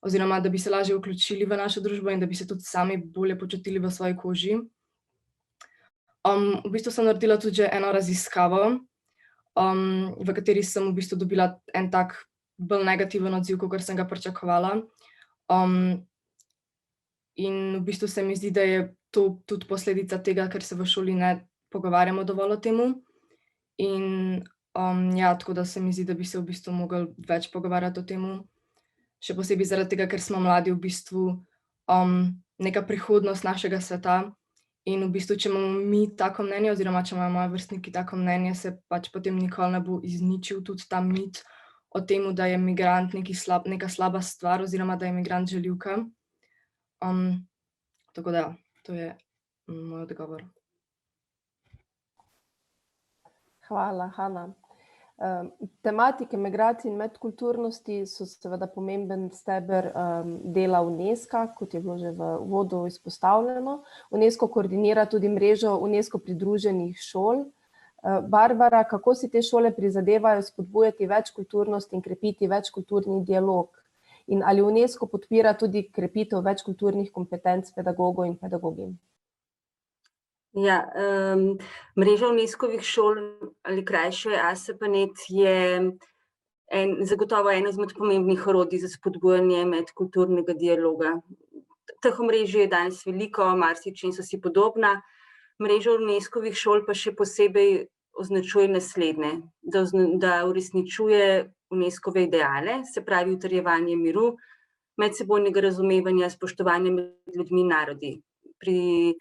oziroma da bi se lažje vključili v našo družbo in da bi se tudi sami bolje počutili v svoji koži. V bistvu sem naredila tudi že eno raziskavo, v kateri sem v bistvu dobila en tak bolj negativen odziv, kakor sem ga pričakovala. In v bistvu se mi zdi, da je to tudi posledica tega, ker se v šoli ne pogovarjamo dovolj o temu. In ja, tako da se mi zdi, da bi se v bistvu mogli več pogovarjati o temu. Še posebej zaradi tega, ker smo mladi v bistvu neka prihodnost našega sveta. In v bistvu, če imamo mi tako mnenje, oziroma če imajo moji vrstniki tako mnenje, se pač potem nikoli ne bo izničil tudi ta mit o tem, da je migrant neka slaba stvar oziroma da je migrant žaljivka. Tako da, to je moj odgovor. Hvala, Hana. Tematike migracij in medkulturnosti so seveda pomemben steber dela UNESCO, kot je bilo že v uvodu izpostavljeno. UNESCO koordinira tudi mrežo UNESCO pridruženih šol. Barbara, kako si te šole prizadevajo spodbujati večkulturnost in krepiti večkulturni dialog? In ali UNESCO podpira tudi krepitev večkulturnih kompetenc pedagogov in pedagoginj? Ja, mreža UNESCO-vih šol ali krajše ASAPanet je zagotovo eno izmed pomembnih orodij za spodbujanje medkulturnega dialoga. Teh omrežij je danes veliko, marsičem so si podobna. Mreža UNESCO-vih šol pa še posebej označuje naslednje, da uresničuje UNESCO-ve ideale, se pravi utrjevanje miru, medsebojnega razumevanja, spoštovanja med ljudmi in narodi. Pri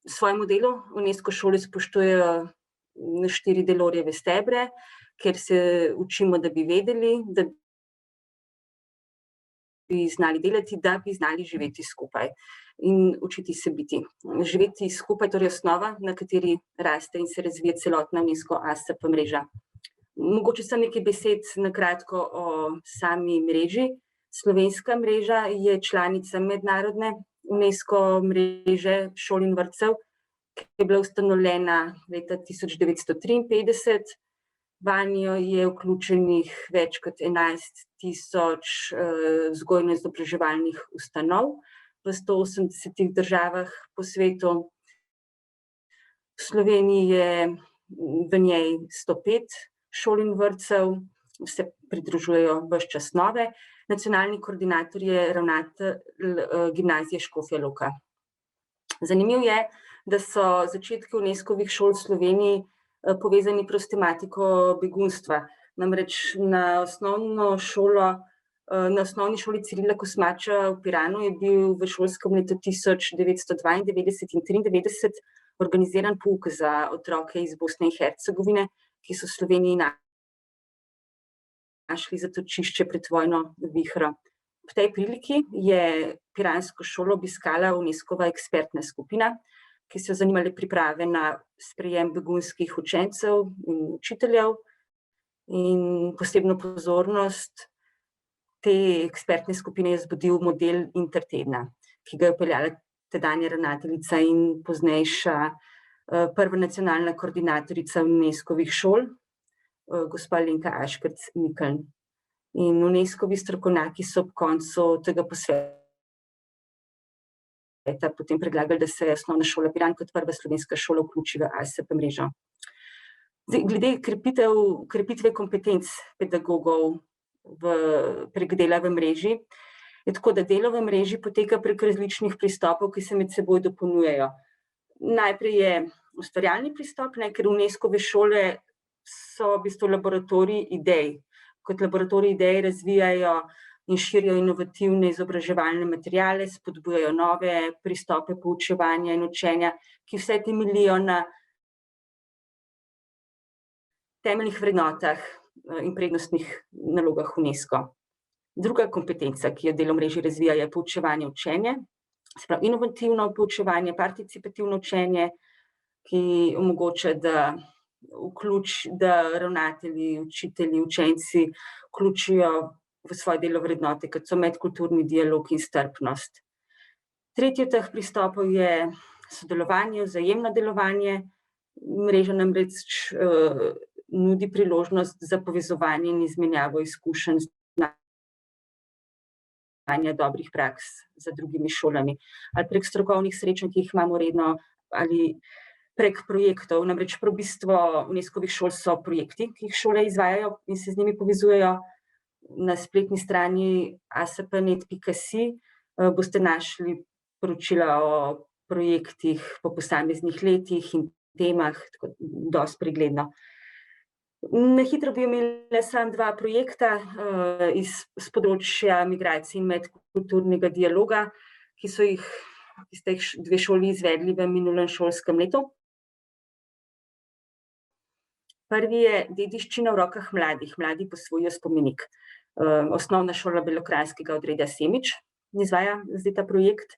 svojem delu UNESCO šole spoštujejo 4 Delorjeve stebre, kjer se učimo, da bi vedeli, da bi znali delati, da bi znali živeti skupaj in učiti se biti. Živeti skupaj, torej osnova, na kateri raste in se razvija celotna UNESCO ASAP mreža. Mogoče samo nekaj besed na kratko o sami mreži. Slovenska mreža je članica mednarodne UNESCO mreže šol in vrtcev, ki je bila ustanovljena leta 1953. Vanjo je vključenih več kot 11.000 vzgojno-izobraževalnih ustanov v 180 državah po svetu. V Sloveniji je v njej 105 šol in vrtcev, se pridružujejo ves čas nove. Nacionalni koordinator je ravnatelj gimnazije Škofja Loka. Zanimivo je, da so začetki UNESCO-vih šol v Sloveniji povezani prav s tematiko begunstva. Namreč na osnovni šoli Cirila Kosmača v Piranu je bil v šolskem letu 1992 in 1993 organiziran pouk za otroke iz Bosne in Hercegovine, ki so v Sloveniji našli zatočišče pred vojno vihro. V tej priliki je piransko šolo obiskala UNESCO-va ekspertna skupina, ki so zanimali priprave na sprejem begunskih učencev in učiteljev, in posebno pozornost te ekspertne skupine je vzbudil model Intertedna, ki ga je vpeljala tedanja ravnateljica in poznejša prva nacionalna koordinatorica UNESCO-vih šol, gospa Alenka Aškerc-Mikeln. In UNESCO-vi strokovnjaki so ob koncu tega posveta potem predlagali, da se Osnovna šola Piran kot prva slovenska šola vključi v ASP mrežo. Glede krepitve kompetenc pedagogov prek dela v mreži, je tako, da delo v mreži poteka prek različnih pristopov, ki se med seboj dopolnjujejo. Najprej je ustvarjalni pristop, ker UNESCO-ve šole so v bistvu laboratoriji idej. Kot laboratoriji idej razvijajo in širijo inovativne izobraževalne materiale, spodbujajo nove pristope poučevanja in učenja, ki vse temeljijo na temeljnih vrednotah in prednostnih nalogah UNESCO. Druga kompetenca, ki jo delo mreži razvija, je poučevanje učenje, se pravi inovativno poučevanje, participativno učenje, ki omogoča, da ravnatelji, učitelji, učenci vključijo v svoje delo vrednote, kot so medkulturni dialog in strpnost. Tretji od teh pristopov je sodelovanje, vzajemno delovanje. Mreža namreč nudi priložnost za povezovanje in izmenjavo izkušenj, znanja, dobrih praks za drugimi šolami, ali prek strokovnih srečanj, ki jih imamo redno, ali prek projektov. Namreč prav bistvo UNESCO-vih šol so projekti, ki jih šole izvajajo in se z njimi povezujejo. Na spletni strani asp.net.si boste našli poročila o projektih po posameznih letih in temah, tako dosti pregledno. Na hitro bi omenila samo dva projekta iz področja migracij in medkulturnega dialoga, ki sta jih dve šoli izvedli v minulem šolskem letu. Prvi je Dediščina v rokah mladih, mladi posvojijo spomenik. Osnovna šola Belokranjskega odreda Semič izvaja zdaj ta projekt.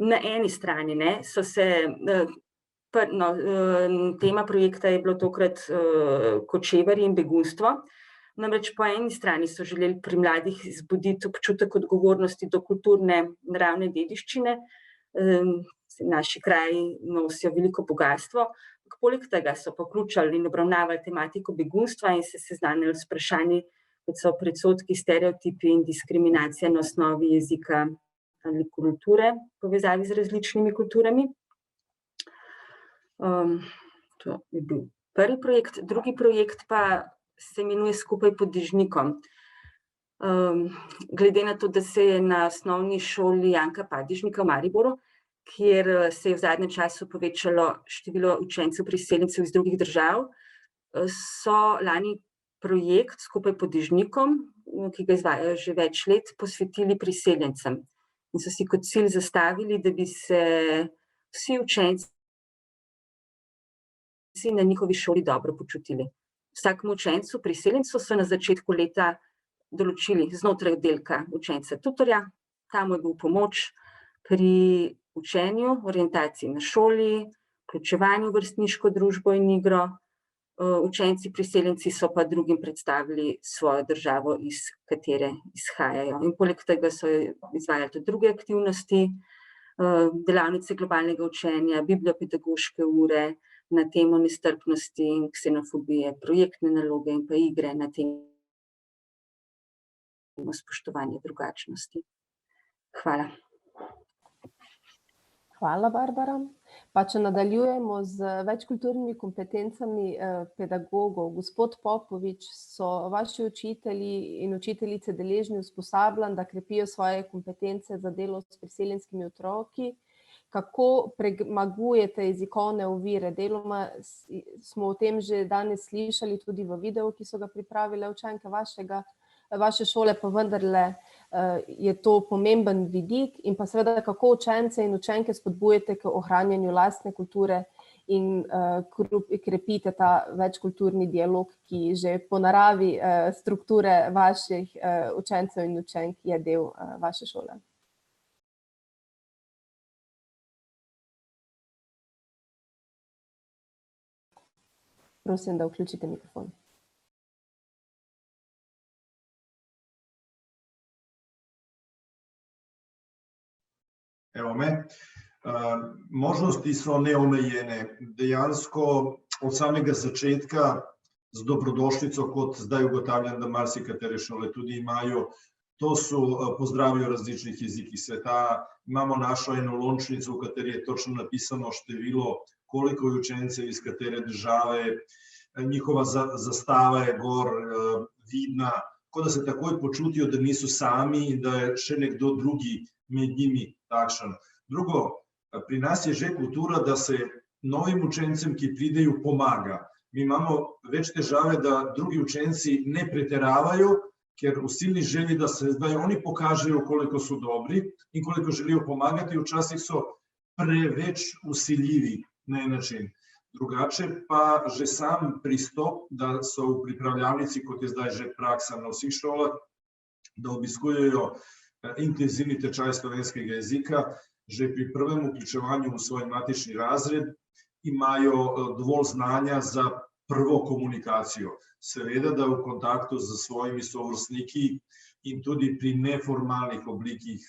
Na eni strani so se tema projekta je bilo tokrat kočevarji in begunstvo. Namreč po eni strani so želeli pri mladih vzbuditi občutek odgovornosti do kulturne naravne dediščine. Naši kraji nosijo veliko bogastvo. Poleg tega so pa vključili in obravnavali tematiko begunstva in se seznanili s vprašanji, kot so predsodki, stereotipi in diskriminacija na osnovi jezika ali kulture v povezavi z različnimi kulturami. To je bil prvi projekt. Drugi projekt pa se imenuje Skupaj pod dežnikom. Glede na to, da se je na osnovni šoli Janka Padežnika v Mariboru, kjer se je v zadnjem času povečalo število učencev priseljencev iz drugih držav, so lani projekt Skupaj pod dežnikom, ki ga izvajajo že več let, posvetili priseljencem. In so si kot cilj zastavili, da bi se vsi učenci na njihovi šoli dobro počutili. Vsakemu učencu, priseljencu, so na začetku leta določili znotraj oddelka učenca tutorja, ta mu je bil pomoč pri učenju, orientaciji na šoli, vključevanju v vrstniško družbo in igro. Učenci priseljenci so pa drugim predstavili svojo državo, iz katere izhajajo. In poleg tega so izvajali tudi druge aktivnosti, delavnice globalnega učenja, bibliopedagoške ure na temo nestrpnosti in ksenofobije, projektne naloge in pa igre na temo spoštovanja drugačnosti. Hvala. Hvala, Barbara. Pa če nadaljujemo z večkulturnimi kompetencami pedagogov. Gospod Popovič, so vaši učitelji in učiteljice deležni usposabljanj, da krepijo svoje kompetence za delo s priseljenskimi otroki? Kako premagujete jezikovne ovire? Deloma smo o tem že danes slišali tudi v videu, ki so ga pripravile učenke vaše šole, pa vendarle je to pomemben vidik. In pa seveda, kako učence in učenke spodbujate k ohranjanju lastne kulture in krepite ta večkulturni dialog, ki že po naravi strukture vaših učencev in učenk je del vaše šole. Prosim, da vključite mikrofon. Evo me. Možnosti so neomejene. Dejansko od samega začetka z dobrodošlico, kot zdaj ugotavljam, da marsikatere šole tudi imajo, to so pozdravi v različnih jezikih sveta. Imamo našo enolončnico, v kateri je točno napisano število, koliko je učencev iz katere države, njihova zastava je gor vidna, tako da se takoj počutijo, da niso sami in da je še nekdo drugi med njimi takšen. Drugo, pri nas je že kultura, da se novim učencem, ki pridejo, pomaga. Mi imamo več težave, da drugi učenci ne preteravajo, ker v silni želji, da se zdaj oni pokažejo, koliko so dobri in koliko želijo pomagati, včasih so preveč vsiljivi na en način. Drugače pa že sam pristop, da so v pripravljalnici, kot je zdaj že praksa na vseh šolah, da obiskujejo intenzivni tečaj slovenskega jezika, že pri prvem vključevanju v svoj matični razred imajo dovolj znanja za prvo komunikacijo. Seveda, da v kontaktu z svojimi sovrstniki in tudi pri neformalnih oblikih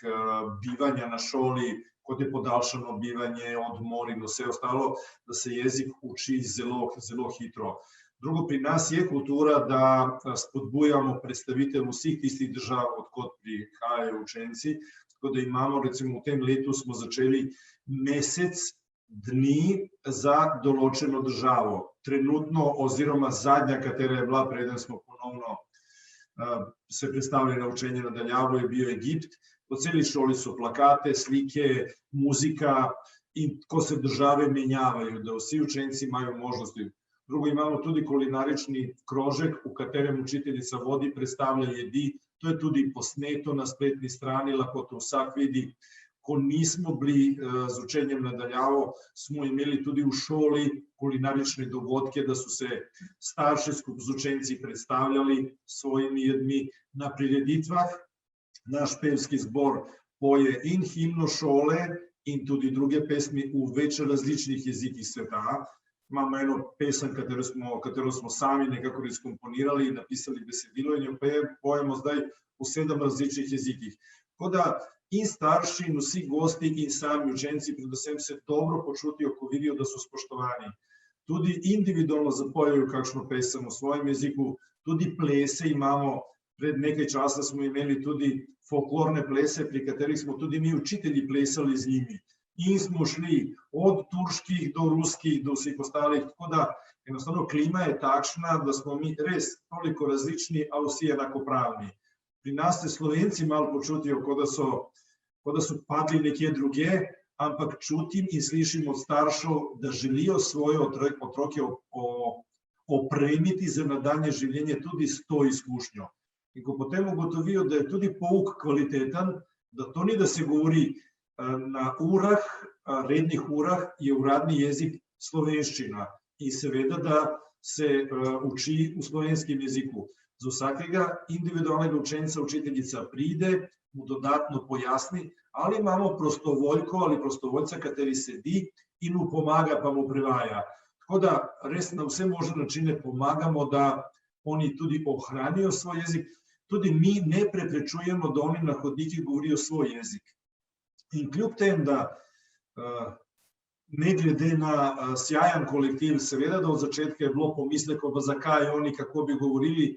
bivanja na šoli, kot je podaljšano bivanje, odmor in vse ostalo, da se jezik uči zelo, zelo hitro. Drugo, pri nas je kultura, da spodbujamo predstavitev vseh tistih držav, odkot prihajajo učenci, tako da imamo, recimo v tem letu smo začeli mesec dni za določeno državo. Trenutno oziroma zadnja, katera je bila, preden smo ponovno se predstavili na učenje nadaljavo, je bil Egipt. Po celi šoli so plakate, slike, muzika in ko se države menjavajo, da vsi učenci imajo možnosti. Drugo, imamo tudi kulinarični krožek, v katerem učiteljica vodi, predstavlja jedi. To je tudi posneto na spletni strani, lahko to vsak vidi. Ko nismo bili z učenjem nadaljavo, smo imeli tudi v šoli kulinarične dogodke, da so se starši skupaj z učenci predstavljali svojimi jedmi na prireditvah. Naš pevski zbor poje in himno šole in tudi druge pesmi v več različnih jezikih sveta. Imamo eno pesem, katero smo sami nekako izkomponirali in napisali besedilo in jo pojemo zdaj v 7 različnih jezikih. Tako da in starši in vsi gosti in sami učenci predvsem se dobro počutijo, ko vidijo, da so spoštovani. Tudi individualno zapojejo kakšno pesem v svojem jeziku, tudi plese imamo. Pred nekaj časa smo imeli tudi folklorne plese, pri katerih smo tudi mi učitelji plesali z njimi. In smo šli od turških do ruskih, do vseh ostalih, tako da enostavno klima je takšna, da smo mi res toliko različni, a vsi enakopravni. Pri nas se Slovenci malo počutijo, kot da so padli nekje drugje, ampak čutim in slišim od staršev, da želijo svoje otroke opremiti za nadaljnje življenje tudi s to izkušnjo. In ko potem ugotovijo, da je tudi pouk kvaliteten, da to ni, da se govori na urah, rednih urah, je uradni jezik slovenščina in seveda, da se uči v slovenskem jeziku. Za vsakega individualnega učenca učiteljica pride, mu dodatno pojasni, ali imamo prostovoljko ali prostovoljca, kateri sedi in mu pomaga, pa mu prevaja. Tako da res na vse možne načine pomagamo, da oni tudi ohranijo svoj jezik. Tudi mi ne preprečujemo, da oni na hodnikih govorijo svoj jezik. In kljub tem, da ne glede na sjajan kolektiv, seveda, da od začetka je bilo pomislekov, zakaj oni, kako bi govorili,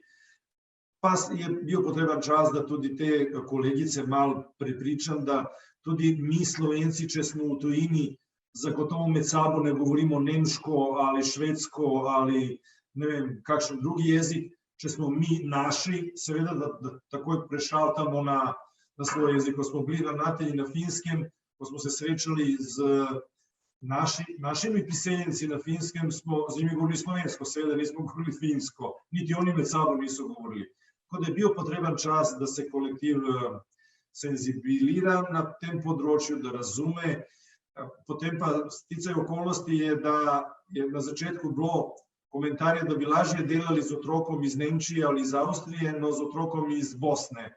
pa je bil potreben čas, da tudi te kolegice malo prepričam, da tudi mi Slovenci, če smo v tujini, zagotovo med sabo ne govorimo nemško ali švedsko ali ne vem, kakšen drugi jezik. Če smo mi naši, seveda, da takoj prešaltamo na svoj jezik. Ko smo bili ravnatelji na Finskem, ko smo se srečali z našimi priseljenci na Finskem, smo z njimi govorili slovensko, seveda nismo govorili finsko, niti oni med sabo niso govorili. Tako da je bil potreben čas, da se kolektiv senzibilira na tem področju, da razume Potem pa sticaj okolnosti je, da je na začetku bilo komentarje, da bi lažje delali z otrokom iz Nemčije ali iz Avstrije, no z otrokom iz Bosne.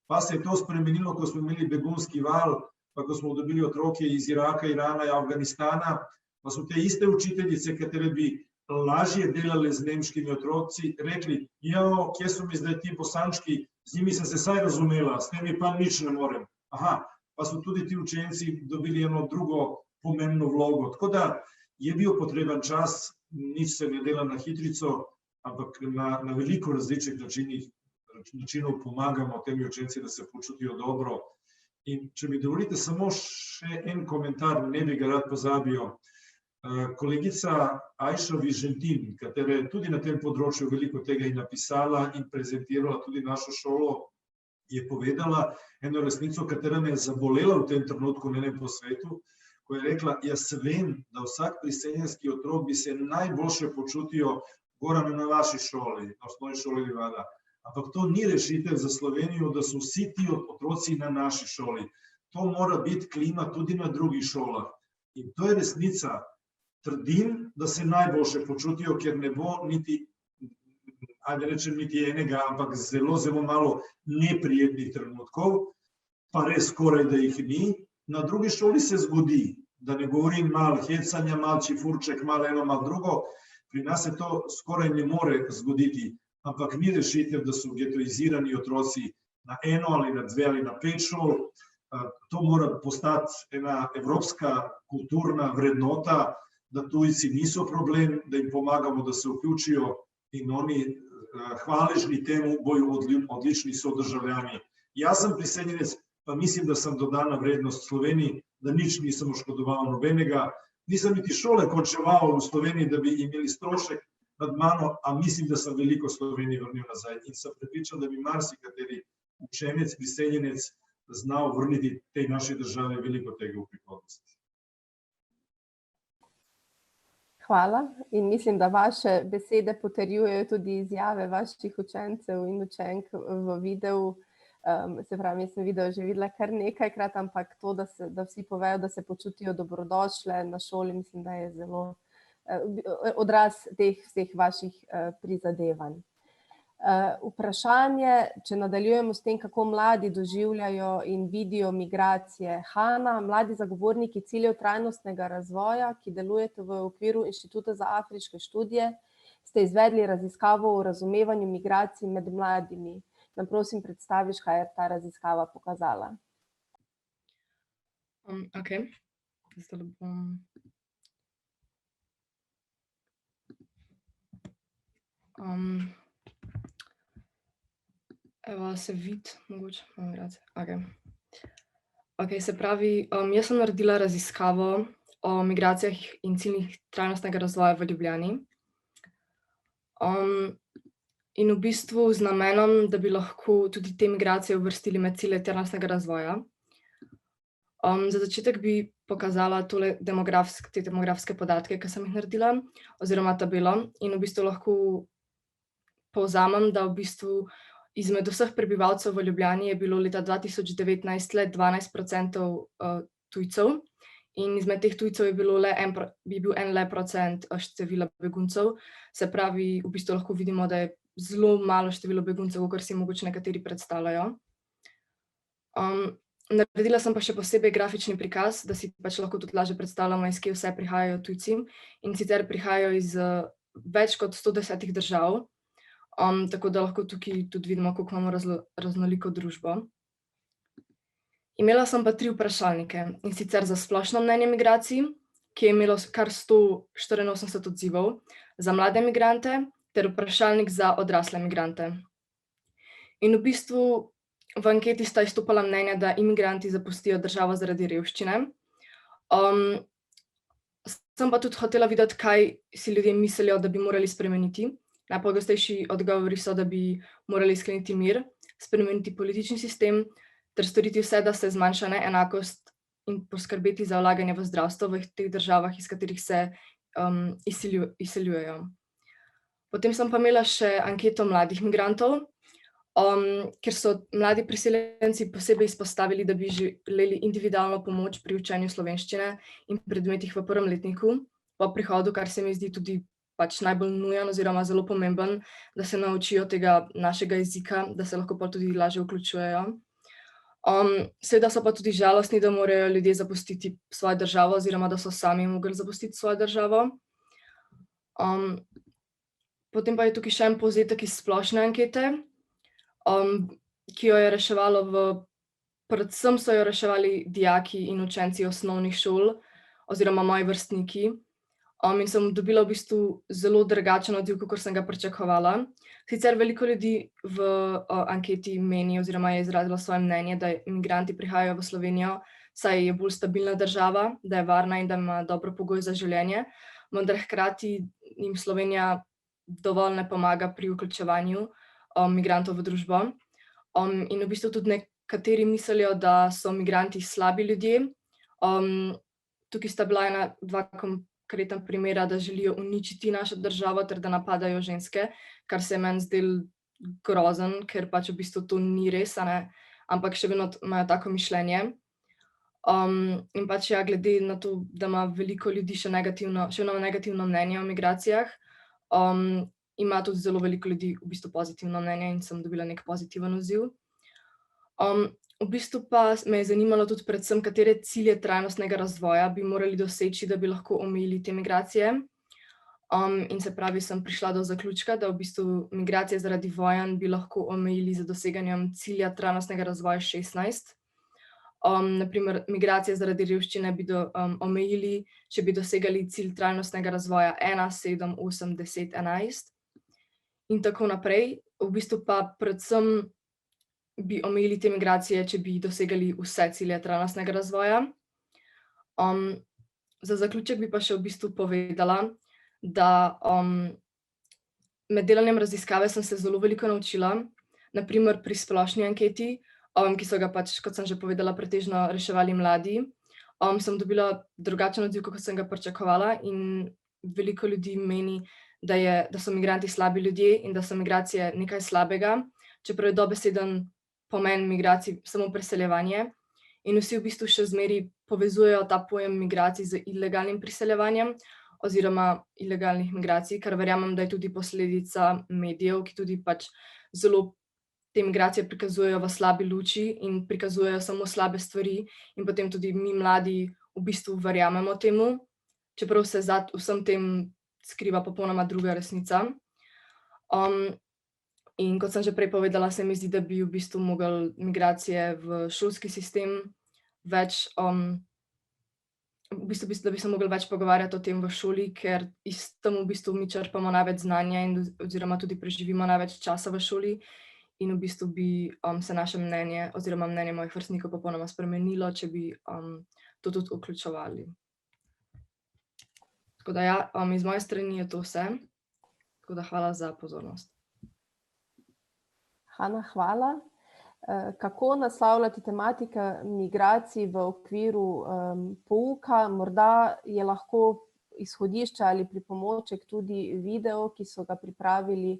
Pa se je to spremenilo, ko smo imeli begunski val, pa ko smo dobili otroke iz Iraka, Irana in Afganistana, pa so te iste učiteljice, katere bi lažje delali z nemškimi otroci, rekli, kje so mi zdaj ti bosančki, z njimi sem se saj razumela, s temi pa nič ne morem. Aha, pa so tudi ti učenci dobili eno drugo pomembno vlogo. Tako da je bil potreben čas, nič se ne dela na hitrico, ampak na veliko različnih načinov pomagamo temi učenci, da se počutijo dobro. In če mi dovolite samo še en komentar, ne bi ga rad pozabil. Kolegica Ajša Vižentin, katera je tudi na tem področju veliko tega napisala in prezentirala tudi našo šolo, je povedala eno resnico, katera me je zabolela v tem trenutku na enem posvetu, ko je rekla, jaz vem, da vsak priseljenski otrok bi se najboljše počutijo Goran na vaši šoli, na osnovni šoli Livada. Ampak to ni rešitev za Slovenijo, da so vsi ti otroci na naši šoli. To mora biti klima tudi na drugih šolah. In to je resnica. Trdim, da se najboljše počutijo, ker ne bo niti, ajde rečem, niti enega, ampak zelo, zelo malo neprijetnih trenutkov, pa res skoraj, da jih ni. Na drugi šoli se zgodi, da ne govorim malo hecanja, malo čifurček, malo eno, malo drugo. Pri nas se to skoraj ne more zgoditi, ampak ni rešitev, da so getoizirani otroci na eno ali na dve ali na 5 šol. To mora postati ena evropska kulturna vrednota, da tujci niso problem, da jim pomagamo, da se vključijo in oni hvaležni temu bojo odlični sodržavljani. Jaz sem priseljenec, pa mislim, da sem dodana vrednost Sloveniji, da nič nisem oškodoval nobenega. Nisem niti šole končeval v Sloveniji, da bi imeli strošek nad mano, a mislim, da sem veliko Sloveniji vrnil nazaj. In sem prepričan, da bi marsikateri učenec, priseljenec znal vrniti tej naši državi veliko tega v prihodnosti. Hvala in mislim, da vaše besede potrjujejo tudi izjave vaših učencev in učenk v videu. Se pravi, jaz sem video že videla kar nekajkrat, ampak to, da vsi povejo, da se počutijo dobrodošle na šoli, mislim, da je zelo odraz teh vseh vaših prizadevanj. Vprašanje, če nadaljujemo s tem, kako mladi doživljajo in vidijo migracije. Hana, mladi zagovorniki ciljev trajnostnega razvoja, ki delujete v okviru Inštituta za afriške študije, ste izvedli raziskavo o razumevanju migracij med mladimi. Nam prosim predstaviš, kaj je ta raziskava pokazala. Ok, zdaj bom... Evo, se vidi, mogoče, ok, se pravi, jaz sem naredila raziskavo o migracijah in ciljih trajnostnega razvoja v Ljubljani. In v bistvu z namenom, da bi lahko tudi te migracije uvrstili med cilje trajnostnega razvoja. Za začetek bi pokazala te demografske podatke, ki sem jih naredila, oziroma tabelo, in v bistvu lahko povzamem, da v bistvu izmed vseh prebivalcev v Ljubljani je bilo leta 2019 le 12% tujcev in izmed teh tujcev je bil en le procent števila beguncev. Se pravi, v bistvu lahko vidimo, da je zelo malo število beguncev, kakor si mogoče nekateri predstavljajo. Naredila sem pa še posebej grafični prikaz, da si pač lahko tudi lažje predstavljamo, iz kje vse prihajajo tujci. In sicer prihajajo iz več kot 110 držav, tako da lahko tukaj tudi vidimo, kako imamo raznoliko družbo. Imela sem pa 3 vprašalnike, in sicer za splošno mnenje migracij, ki je imelo kar 184 odzivov, za mlade migrante ter vprašalnik za odrasle migrante. In v bistvu v anketi sta izstopala mnenja, da imigranti zapustijo državo zaradi revščine. Sem pa tudi hotela videti, kaj si ljudje mislijo, da bi morali spremeniti. Najpogostejši odgovori so, da bi morali skleniti mir, spremeniti politični sistem ter storiti vse, da se zmanjša neenakost in poskrbeti za vlaganje v zdravstvo v teh državah, iz katerih se izseljujejo. Potem sem pa imela še anketo mladih migrantov. ker so mladi priseljenci posebej izpostavili, da bi želeli individualno pomoč pri učenju slovenščine in predmetih v prvem letniku po prihodu, kar se mi zdi tudi pač najbolj nujen oziroma zelo pomemben, da se naučijo tega našega jezika, da se lahko pa tudi lažje vključujejo. Seveda so pa tudi žalostni, da morajo ljudje zapustiti svojo državo oziroma da so sami mogli zapustiti svojo državo. Potem pa je tukaj še en povzetek iz splošne ankete, ki jo je reševalo predvsem so jo reševali dijaki in učenci osnovnih šol oziroma moji vrstniki. In sem dobila v bistvu zelo drugačen odziv, kakor sem ga pričakovala. Sicer veliko ljudi v anketi meni oziroma je izrazilo svoje mnenje, da migranti prihajajo v Slovenijo, saj je bolj stabilna država, da je varna in da ima dobro pogoj za življenje, vendar hkrati jim Slovenija dovolj ne pomaga pri vključevanju migrantov v družbo. In v bistvu tudi nekateri mislijo, da so migranti slabi ljudje. Tukaj sta bila dva konkretna primera, da želijo uničiti našo državo ter da napadajo ženske, kar se je meni zdelo grozen, ker pač v bistvu to ni res, ampak še vedno imajo tako mišljenje. In pač ja, glede na to, da ima veliko ljudi še vedno negativno mnenje o migracijah, ima tudi zelo veliko ljudi v bistvu pozitivno mnenje in sem dobila nek pozitiven odziv. V bistvu pa me je zanimalo tudi predvsem, katere cilje trajnostnega razvoja bi morali doseči, da bi lahko omejili te migracije. In se pravi, sem prišla do zaključka, da v bistvu migracije zaradi vojn bi lahko omejili z doseganjem cilja trajnostnega razvoja 16. Naprimer, migracije zaradi revščine bi omejili, če bi dosegali cilj trajnostnega razvoja 1, 7, 8, 10, 11 in tako naprej. V bistvu pa predvsem bi omejili te migracije, če bi dosegali vse cilje trajnostnega razvoja. Za zaključek bi pa še v bistvu povedala, da med delanjem raziskave sem se zelo veliko naučila, naprimer pri splošni anketi, ki so ga pač, kot sem že povedala, pretežno reševali mladi. Sem dobila drugačen odziv, kot sem ga pričakovala, in veliko ljudi meni, da so migranti slabi ljudje in da so migracije nekaj slabega, čeprav je dobeseden pomen migracij samo preseljevanje. In vsi v bistvu še zmeraj povezujejo ta pojem migracij z ilegalnim priseljevanjem oziroma ilegalnih migracij, kar verjamem, da je tudi posledica medijev, ki tudi pač zelo te migracije prikazujejo v slabi luči in prikazujejo samo slabe stvari in potem tudi mi mladi v bistvu verjamemo temu, čeprav se za vsem tem skriva popolnoma druga resnica. In kot sem že prej povedala, se mi zdi, da bi v bistvu mogli migracije v šolski sistem več, da bi se mogli več pogovarjati o tem v šoli, ker iz tem v bistvu mi črpamo največ znanja oziroma tudi preživimo največ časa v šoli in v bistvu bi se naše mnenje oziroma mnenje mojih vrstnikov popolnoma spremenilo, če bi to tudi vključevali. Tako da ja, iz moje strani je to vse. Tako da hvala za pozornost. Hana, hvala. Kako naslavljati tematike migracij v okviru pouka? Morda je lahko izhodišče ali pripomoček tudi video, ki so ga pripravili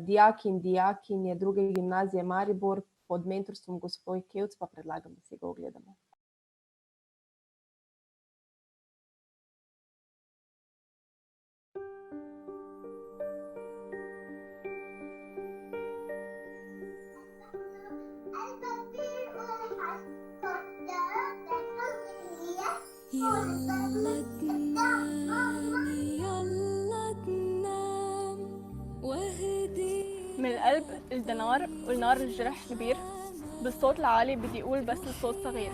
dijaki in dijakinje Druge gimnazije Maribor pod mentorstvom gospe Kevc, pa predlagam, da si ga ogledamo. من القلب الدينار والنار الجرح كبير، بالصوت العالي بدي أقول بس الصوت صغير.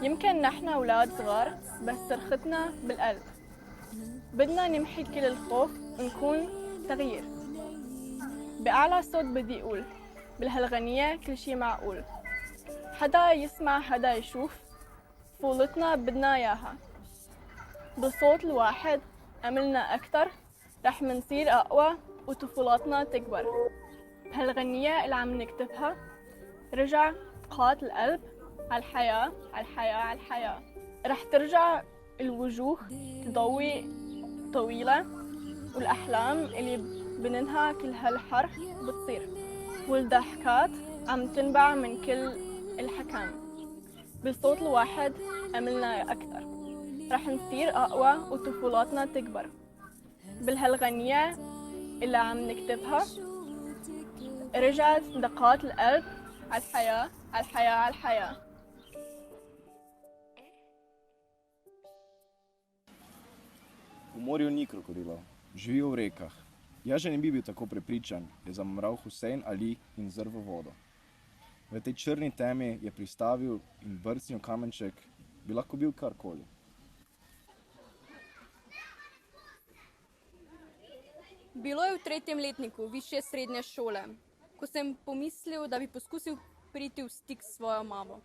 يمكن نحن أولاد صغار بس صرختنا بالقلب. بدنا نمحي كل الخوف ونكون تغيير. بأعلى صوت بدي أقول بالهالغنية كل شي معقول. حدا يسمع حدا يشوف، طفولتنا بدنا إياها. بالصوت الواحد أملنا أكتر، رح منصير أقوى وطفولاتنا تكبر. بهالغنية اللي عم نكتبها رجع طاقات القلب عالحياة عالحياة عالحياة. رح ترجع الوجوه تضوي طويلة والأحلام اللي بننها كل هالحر بتصير. والضحكات عم تنبع من كل الحكام. بالصوت الواحد أملنا أكثر، رح نصير أقوى وطفولاتنا تكبر. بالهالغنية اللي عم نكتبها رجعت دقات القلب على الحياة على الحياة على الحياة. V morju ni krokodilov, živijo v rekah. Jaz že ne bi bil tako prepričan, je zamomral Husein Ali in zrl v vodo. V tej črni temi je pristavil in brcnil kamenček, bi lahko bil karkoli. Bilo je v 3. letniku višje srednje šole, ko sem pomislil, da bi poskusil priti v stik s svojo mamo.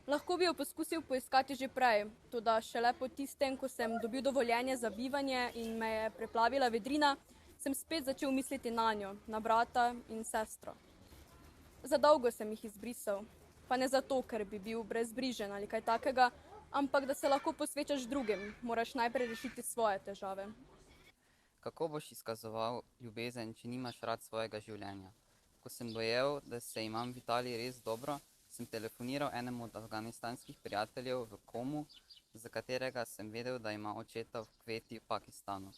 Lahko bi jo poskusil poiskati že prej, toda šele po tistem, ko sem dobil dovoljenje za bivanje in me je preplavila vedrina, sem spet začel misliti nanjo, na brata in sestro. Zadolgo sem jih izbrisal, pa ne zato, ker bi bil brezbrižen ali kaj takega, ampak da se lahko posvečaš drugim, moraš najprej rešiti svoje težave. Kako boš izkazoval ljubezen, če nimaš rad svojega življenja? Ko sem dojel, da se imam v Italiji res dobro, sem telefoniral enemu od afganistanskih prijateljev v Komu, za katerega sem vedel, da ima očeta v Kveti v Pakistanu.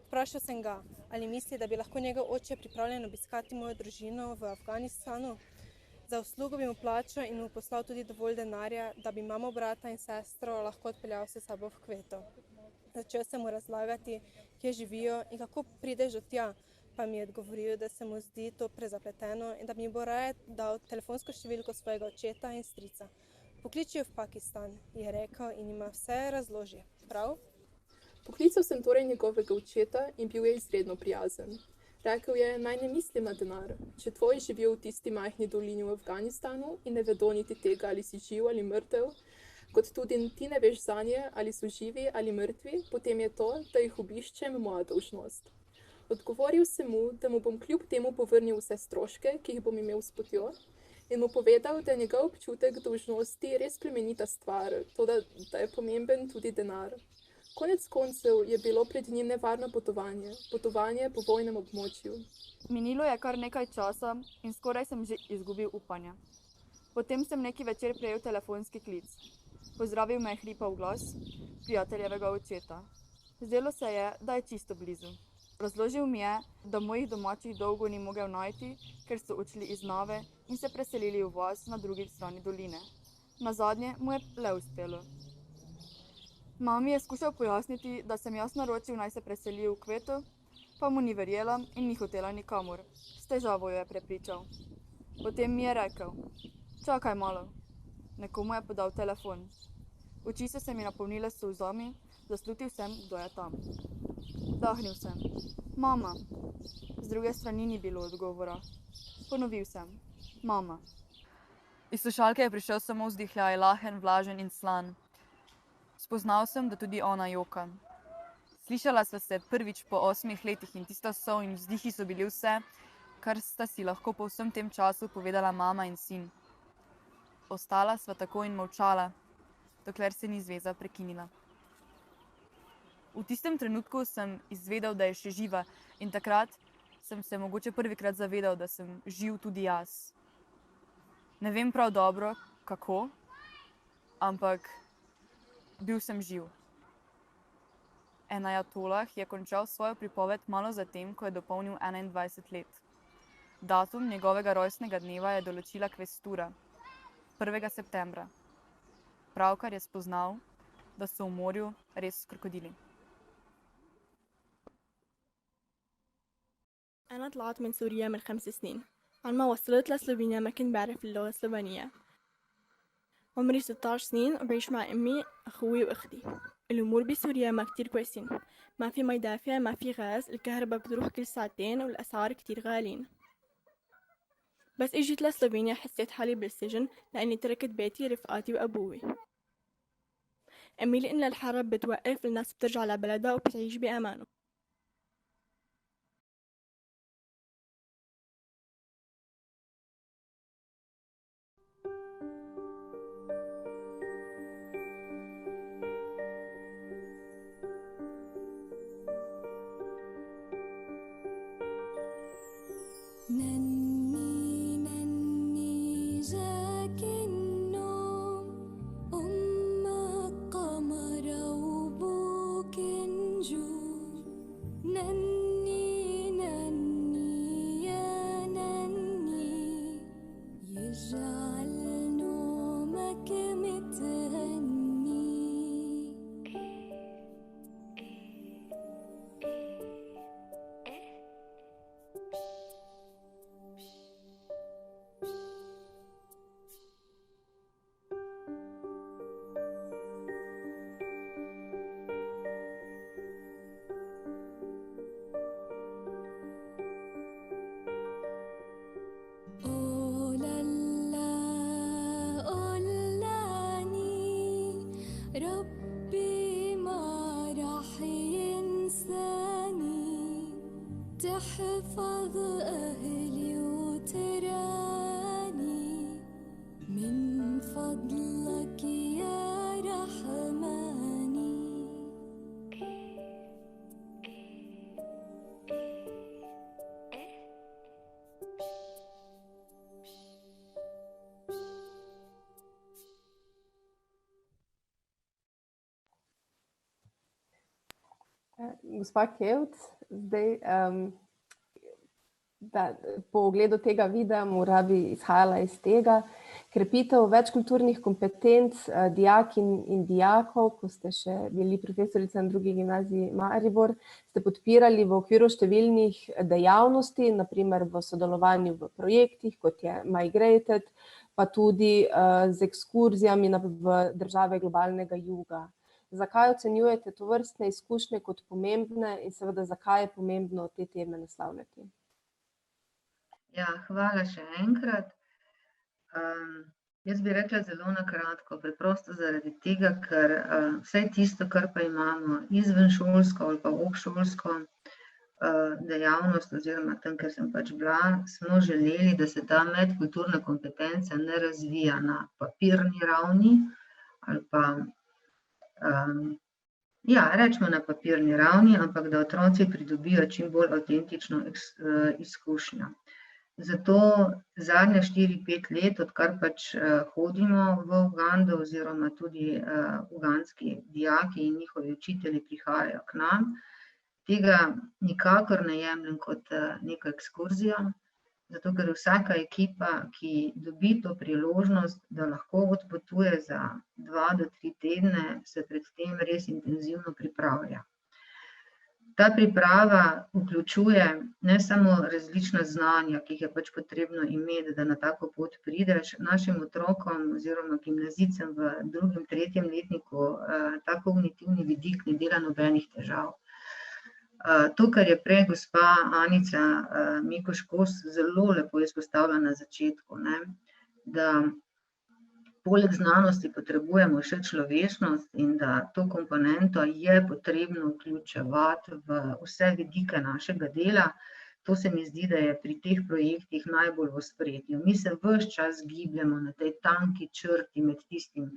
Vprašal sem ga, ali misli, da bi lahko njegov oče pripravljen obiskati mojo družino v Afganistanu. Za uslugo bi mu plačal in mu poslal tudi dovolj denarja, da bi mamo, brata in sestro lahko odpeljal s sabo v Kveto. Začel sem mu razlagati, kje živijo in kako prideš do tja, pa mi je odgovoril, da se mu zdi to prezapleteno in da mi bo raje dal telefonsko številko svojega očeta in strica. Pokliči jo v Pakistan, je rekel in ima vse razloži. Prav? Poklical sem torej njegovega očeta in bil je izredno prijazen. Rekel je, naj ne mislim na denar. Če tvoji živijo v tisti majhni dolini v Afganistanu in ne vedo niti tega, ali si živ ali mrtev, kot tudi ti ne veš zanje, ali so živi ali mrtvi, potem je to, da jih obiščem, moja dolžnost. Odgovoril sem mu, da mu bom kljub temu povrnil vse stroške, ki jih bom imel s potjo, in mu povedal, da je njegov občutek dolžnosti res plemenita stvar, toda da je pomemben tudi denar. Konec koncev je bilo pred njim nevarno potovanje po vojnem območju. Minilo je kar nekaj časa in skoraj sem že izgubil upanje. Potem sem neki večer prejel telefonski klic. Pozdravil me je hripav glas prijateljevega očeta. Zdelo se je, da je čisto blizu. Razložil mi je, da mojih domačih dolgo ni mogel najti, ker so odšli iz Nave in se preselili v vas na drugi strani doline. Nazadnje mu je le uspelo. Mami je skušal pojasniti, da sem jaz naročil, naj se preseli v Kveto, pa mu ni verjela in ni hotela nikamor. S težavo jo je prepričal. Potem mi je rekel, čakaj malo. Nekomu je podal telefon. Oči so se mi napolnile s solzami, zaslutil sem, kdo je tam. Dahnil sem. Mama. Z druge strani ni bilo odgovora. Ponovil sem. Mama. Iz slušalke je prišel samo vzdihljaj, lahen, vlažen in slan. Spoznal sem, da tudi ona joka. Slišala sva se prvič po 8 letih in tista sol in vzdihi so bili vse, kar sta si lahko po vsem tem času povedala mama in sin. Ostala sva tako in molčala, dokler se ni zveza prekinila. V tistem trenutku sem izvedel, da je še živa in takrat sem se mogoče prvikrat zavedal, da sem živ tudi jaz. Ne vem prav dobro, kako, ampak bil sem živ. En ajatolah je končal svojo pripoved malo zatem, ko je dopolnil 21 let. Datum njegovega rojstnega dneva je določila kvestura, 1. septembra. Pravkar je spoznal, da so v morju res krokodili. أنا طلعت من سوريا من 5 سنين. عندما وصلت لسلوفينيا ما كنت بعرف اللغة السلوفينية. عمري 16 سنين وبعيش مع أمي، أخوي وأختي. الأمور بسوريا ما كتير كويسين، ما في مي دافية، ما في غاز، الكهرباء بتروح كل ساعتين والأسعار كتير غالين. بس إجيت لسلوفينيا حسيت حالي بالسجن لأني تركت بيتي، رفقاتي وأبوي. أمي لأن الحرب بتوقف الناس بترجع لبلدها وبتعيش بأمان. نني تحفظ أهلي وتراني من فضلك يا رحماني. Gospa Kevc, zdaj po ogledu tega videa mora bi izhajala iz tega. Krepitev večkulturnih kompetenc dijakinj in dijakov, ko ste še bili profesorica na drugi gimnaziji Maribor, ste podpirali v okviru številnih dejavnosti, naprimer v sodelovanju v projektih, kot je Migrated, pa tudi z ekskurzijami v države globalnega juga. Zakaj ocenjujete tovrstne izkušnje kot pomembne in seveda zakaj je pomembno te teme naslavljati? Ja, hvala še enkrat. Jaz bi rekla zelo na kratko, preprosto zaradi tega, ker vse tisto, kar pa imamo izvenšolsko ali pa obšolsko dejavnost oziroma tam, kjer sem pač bila, smo želeli, da se ta medkulturna kompetenca ne razvija na papirni ravni ali pa rečemo na papirni ravni, ampak da otroci pridobijo čim bolj avtentično izkušnjo. Zato zadnje 4-5 let, odkar pač hodimo v Ugando oziroma tudi ugandski dijaki in njihovi učitelji prihajajo k nam, tega nikakor ne jemljem kot neko ekskurzijo, zato ker vsaka ekipa, ki dobi to priložnost, da lahko odpotuje za 2 do 3 tedne, se pred tem res intenzivno pripravlja. Ta priprava vključuje ne samo različna znanja, ki jih je pač potrebno imeti, da na tako pot prideš. Našim otrokom oziroma gimnazijcem v 2., 3. letniku ta kognitivni vidik ne dela nobenih težav. To, kar je prej gospa Anica Mikuš-Kos zelo lepo izpostavila na začetku, da poleg znanosti potrebujemo še človečnost in da to komponento je potrebno vključevati v vse vidike našega dela. To se mi zdi, da je pri teh projektih najbolj v ospredju. Mi se ves čas gibljemo na tej tanki črti med tistim,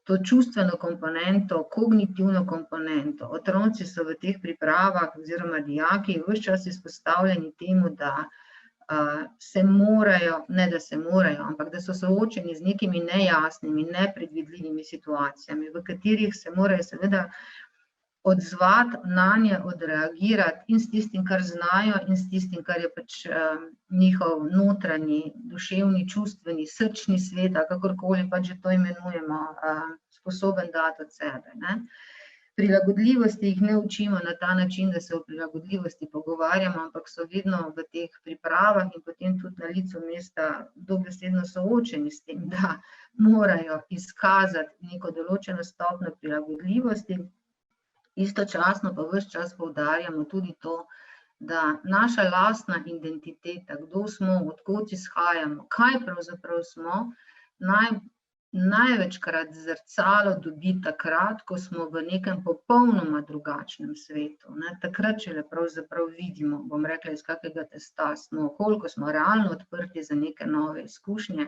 to čustveno komponento, kognitivno komponento. Otroci so v teh pripravah oziroma dijaki ves čas izpostavljeni temu, da se morajo, ne da se morajo, ampak da so soočeni z nekimi nejasnimi, nepredvidljivimi situacijami, v katerih se morajo seveda odzvati, nanje odreagirati in s tistim, kar znajo, in s tistim, kar je pač njihov notranji, duševni, čustveni, srčni svet, kakorkoli pač že to imenujemo, sposoben dati od sebe. Prilagodljivosti jih ne učimo na ta način, da se o prilagodljivosti pogovarjamo, ampak so vedno v teh pripravah in potem tudi na licu mesta dobesedno soočeni s tem, da morajo izkazati neko določeno stopnjo prilagodljivosti. Istočasno pa ves čas poudarjamo tudi to, da naša lastna identiteta, kdo smo, od kod izhajamo, kaj pravzaprav smo, največkrat zrcalo dobi takrat, ko smo v nekem popolnoma drugačnem svetu. Takrat šele pravzaprav vidimo, bom rekla, iz kakega testa smo, koliko smo realno odprti za neke nove izkušnje,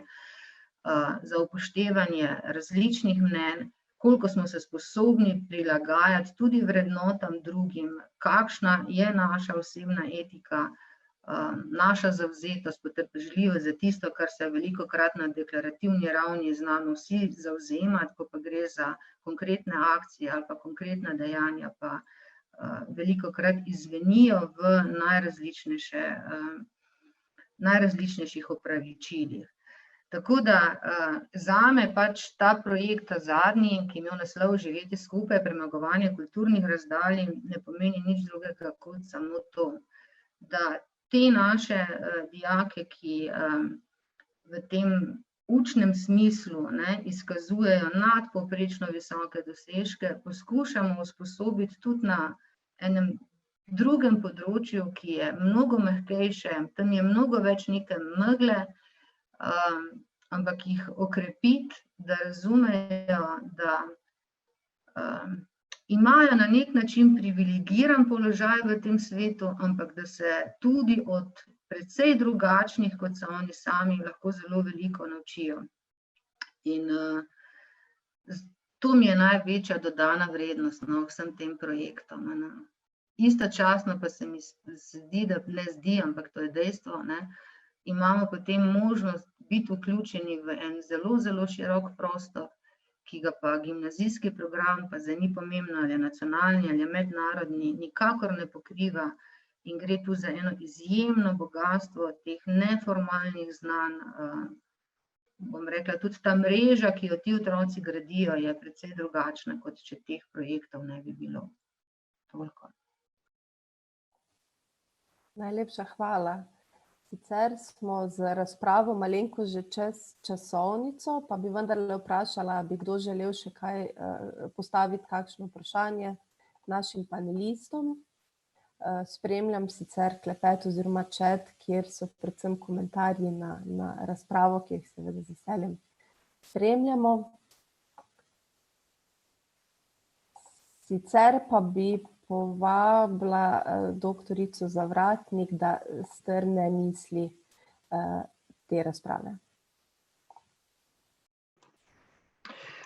za upoštevanje različnih mnenj, koliko smo se sposobni prilagajati tudi vrednotam drugim, kakšna je naša osebna etika, naša zavzetost, potrpežljivost za tisto, kar se velikokrat na deklarativni ravni znamo vsi zavzemati, ko pa gre za konkretne akcije ali pa konkretna dejanja, pa velikokrat izvenijo v najrazličnejših opravičilih. Tako da zame pač ta projekt, ta zadnji, ki je imel naslov Živeti skupaj, premagovanje kulturnih razdalj, ne pomeni nič drugega kot samo to, da te naše dijake, ki v tem učnem smislu izkazujejo nadpovprečno visoke dosežke, poskušamo usposobiti tudi na enem drugem področju, ki je mnogo mehkejše, tam je mnogo več neke megle, ampak jih okrepiti, da razumejo, da imajo na nek način privilegiran položaj v tem svetu, ampak da se tudi od precej drugačnih, kot so oni sami, lahko zelo veliko naučijo. In to mi je največja dodana vrednost vsem tem projektom. Istočasno pa se mi zdi, da ne zdi, ampak to je dejstvo, imamo potem možnost biti vključeni v en zelo, zelo širok prostor, ki ga pa gimnazijski program, pa zdaj ni pomembno, ali je nacionalni ali je mednarodni, nikakor ne pokriva in gre tu za eno izjemno bogastvo teh neformalnih znanj. Bom rekla, tudi ta mreža, ki jo ti otroci gradijo, je precej drugačna, kot če teh projektov ne bi bilo. Toliko. Najlepša hvala. Sicer smo z razpravo malenko že čez časovnico, pa bi vendarle vprašala, bi kdo želel še kaj postaviti kakšno vprašanje našim panelistom. Spremljam sicer klepet oziroma chat, kjer so predvsem komentarji na razpravo, ki jih seveda z veseljem spremljamo. Sicer pa bi povabila doktorico Zavratnik, da strne misli te razprave.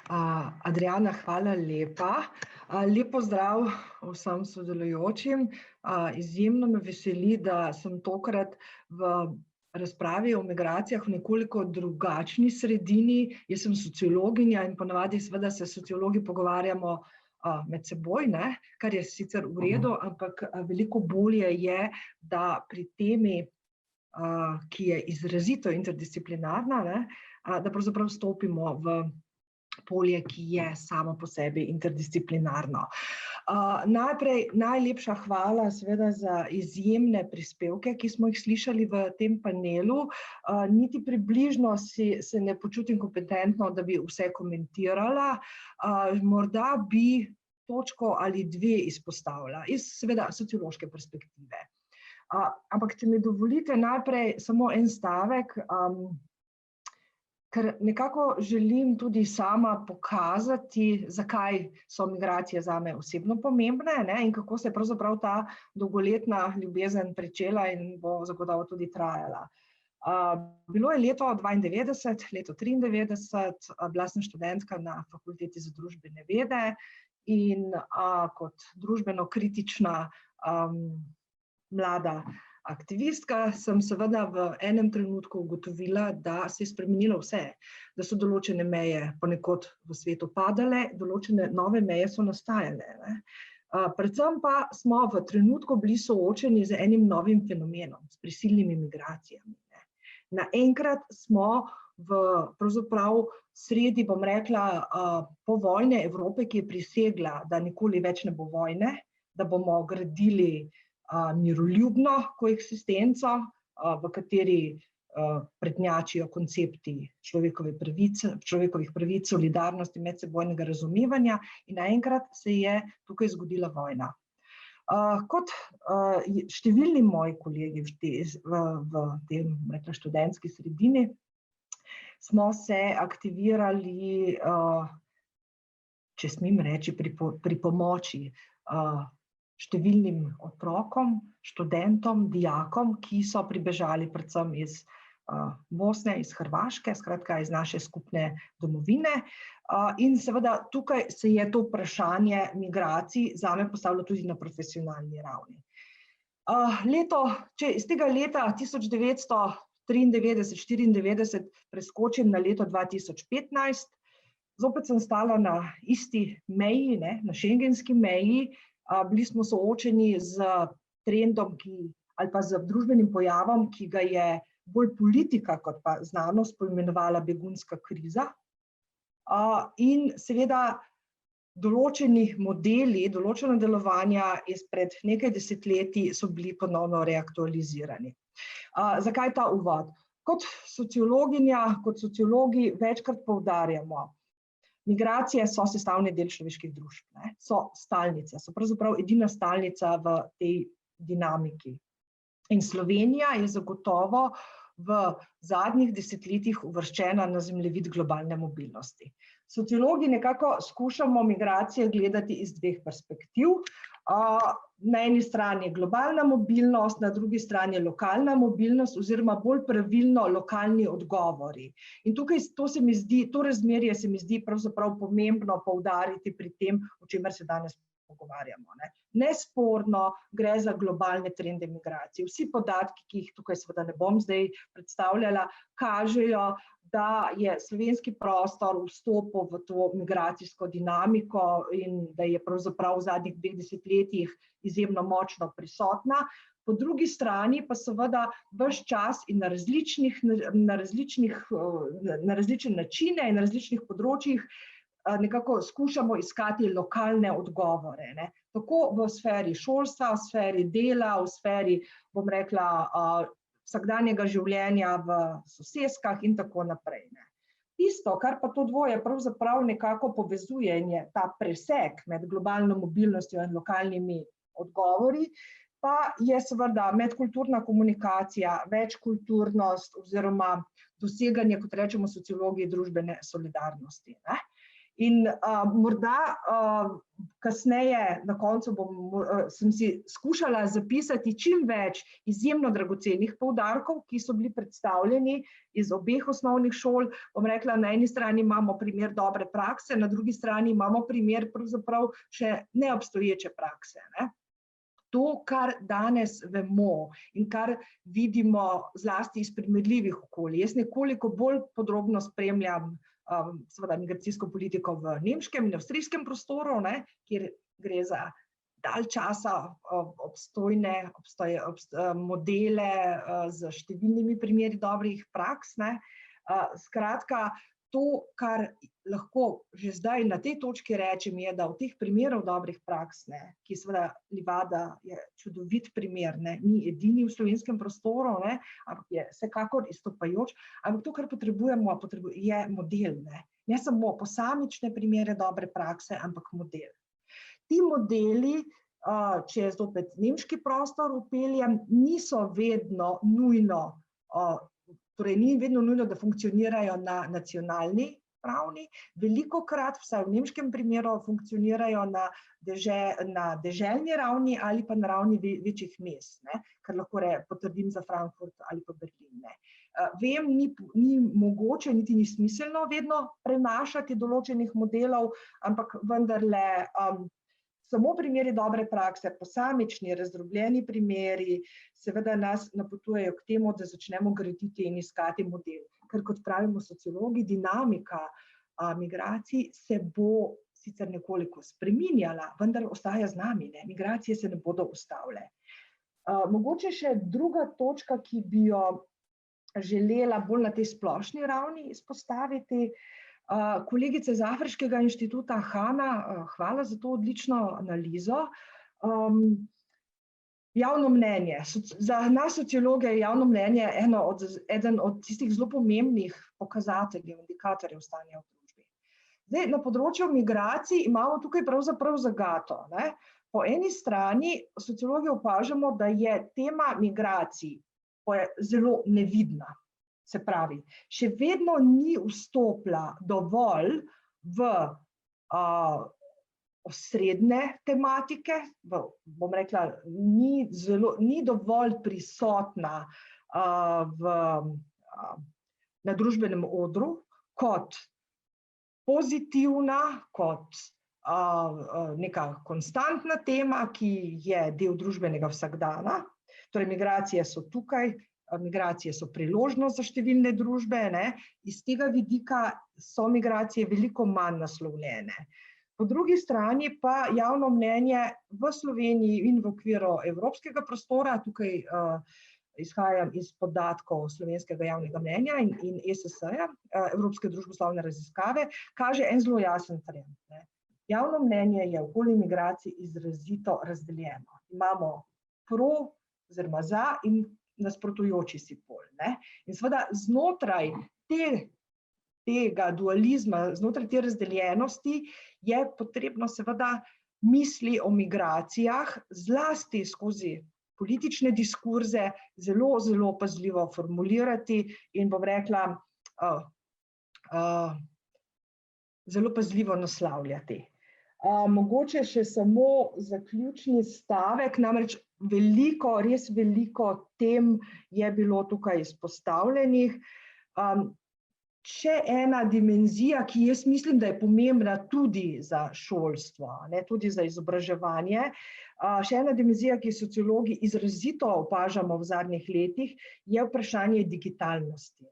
Adriana, hvala lepa. Lep pozdrav vsem sodelujočim. Izjemno me veseli, da sem tokrat v razpravi o migracijah v nekoliko drugačni sredini. Jaz sem sociologinja in ponavadi seveda se sociologi pogovarjamo med seboj, kar je sicer v redu, ampak veliko bolje je, da pri temi, ki je izrazito interdisciplinarna, da pravzaprav stopimo v polje, ki je samo po sebi interdisciplinarno. Najprej najlepša hvala seveda za izjemne prispevke, ki smo jih slišali v tem panelu. Niti približno se ne počutim kompetentno, da bi vse komentirala. Morda bi točko ali dve izpostavila iz seveda sociološke perspektive. Ampak če mi dovolite najprej samo en stavek, ker nekako želim tudi sama pokazati, zakaj so migracije zame osebno pomembne in kako se je pravzaprav ta dolgoletna ljubezen pričela in bo zagotovo tudi trajala. Bilo je leto 92, leto 93, bila sem študentka na Fakulteti za družbene vede in kot družbeno kritična mlada aktivistka sem seveda v enem trenutku ugotovila, da se je spremenilo vse, da so določene meje ponekod v svetu padale, določene nove meje so nastajale. Predvsem pa smo v trenutku bili soočeni z enim novim fenomenom, s prisilnimi migracijami. Naenkrat smo v pravzaprav sredi, bom rekla, povojne Evrope, ki je prisegla, da nikoli več ne bo vojne, da bomo gradili miroljubno koeksistenco, v kateri prednjačijo koncepti človekovih pravic, solidarnosti, medsebojnega razumevanja in naenkrat se je tukaj zgodila vojna. Kot številni moji kolegi v tem študentski sredini smo se aktivirali, če smem reči, pri pomoči številnim otrokom, študentom, dijakom, ki so pribežali predvsem iz Bosne, iz Hrvaške, skratka iz naše skupne domovine. In seveda tukaj se je to vprašanje migracij zame postavilo tudi na profesionalni ravni. Če iz tega leta 1993-94 preskočim na leto 2015, zopet sem stala na isti meji, na šengenski meji. Bili smo soočeni z trendom ali pa z družbenim pojavom, ki ga je bolj politika kot pa znanost poimenovala begunska kriza. In seveda določeni modeli, določena delovanja izpred nekaj desetletij so bili ponovno reaktualizirani. Zakaj ta uvod? Kot sociologinja, kot sociologi večkrat poudarjamo, migracije so sestavni del človeških družb, so stalnica, so pravzaprav edina stalnica v tej dinamiki. In Slovenija je zagotovo v zadnjih desetletjih uvrščena na zemljevid globalne mobilnosti. Sociologi nekako skušamo migracije gledati iz dveh perspektiv. Na eni strani globalna mobilnost, na drugi strani lokalna mobilnost oziroma bolj pravilno lokalni odgovori. In tukaj to razmerje se mi zdi pravzaprav pomembno poudariti pri tem, o čemer se danes pogovarjamo. Nesporno gre za globalne trende migracij. Vsi podatki, ki jih tukaj seveda ne bom zdaj predstavljala, kažejo, da je slovenski prostor vstopil v to migracijsko dinamiko in da je pravzaprav v zadnjih 2 desetletjih izjemno močno prisotna. Po drugi strani pa seveda ves čas in na različne načine in na različnih področjih nekako skušamo iskati lokalne odgovore. Tako v sferi šolstva, v sferi dela, v sferi, bom rekla, vsakdanjega življenja v soseskah in tako naprej. Tisto, kar pa to dvoje pravzaprav nekako povezuje, je ta presek med globalno mobilnostjo in lokalnimi odgovori, pa je seveda medkulturna komunikacija, večkulturnost oziroma doseganje, kot rečemo sociologi, družbene solidarnosti. In morda kasneje, na koncu sem si skušala zapisati čim več izjemno dragocenih poudarkov, ki so bili predstavljeni iz obeh osnovnih šol. Bom rekla, na eni strani imamo primer dobre prakse, na drugi strani imamo primer pravzaprav še neobstoječe prakse. To, kar danes vemo in kar vidimo zlasti iz primerljivih okolij. Jaz nekoliko bolj podrobno spremljam seveda migracijsko politiko v nemškem in avstrijskem prostoru, kjer gre za dalj časa obstojne modele z številnimi primeri dobrih praks. Skratka, to, kar lahko že zdaj na tej točki rečem, je, da v teh primerov dobrih praks, ki seveda Livada je čudovit primer, ni edini v slovenskem prostoru, ampak je vsekakor izstopajoč, ampak to, kar potrebujemo, je model. Ne samo posamične primere dobre prakse, ampak model. Ti modeli, če zopet nemški prostor vpeljem, niso vedno nujno, torej ni vedno nujno, da funkcionirajo na nacionalni ravni, velikokrat, vsaj v nemškem primeru, funkcionirajo na deželni ravni ali pa na ravni večjih mest, kar lahko potrdim za Frankfurt ali pa Berlin. Vem, ni mogoče, niti ni smiselno vedno prenašati določenih modelov, ampak vendarle samo primeri dobre prakse, posamični, razdrobljeni primeri, seveda nas napotujejo k temu, da začnemo graditi in iskati model. Ker kot pravimo sociologi, dinamika migracij se bo sicer nekoliko spreminjala, vendar ostaja z nami, migracije se ne bodo ustavile. Mogoče še druga točka, ki bi jo želela bolj na tej splošni ravni izpostaviti, kolegica iz Afriškega inštituta Hana, hvala za to odlično analizo. Javno mnenje. Za nas sociologe je javno mnenje eden od tistih zelo pomembnih pokazateljev, indikatorjev stanja v družbi. Zdaj, na področju migracij imamo tukaj pravzaprav zagato. Po eni strani sociologi opažamo, da je tema migracij zelo nevidna. Se pravi, še vedno ni vstopila dovolj v osrednje tematike, bom rekla, ni dovolj prisotna na družbenem odru kot pozitivna, kot neka konstantna tema, ki je del družbenega vsakdana. Torej, migracije so tukaj, migracije so priložnost za številne družbe, iz tega vidika so migracije veliko manj naslovljene. Po drugi strani pa javno mnenje v Sloveniji in v okviru evropskega prostora, tukaj izhajam iz podatkov slovenskega javnega mnenja in ESS-ja, Evropske družboslovne raziskave, kaže en zelo jasen trend. Javno mnenje je okoli migracij izrazito razdeljeno. Imamo pro oziroma za in nasprotujoči si pol. In seveda znotraj tega dualizma, znotraj te razdeljenosti je potrebno seveda misli o migracijah zlasti skozi politične diskurze zelo, zelo pazljivo formulirati in bom rekla, zelo pazljivo naslavljati. Mogoče še samo zaključni stavek, namreč veliko, res veliko tem je bilo tukaj izpostavljenih. Še ena dimenzija, ki jaz mislim, da je pomembna tudi za šolstvo, tudi za izobraževanje, še ena dimenzija, ki sociologi izrazito opažamo v zadnjih letih, je vprašanje digitalnosti.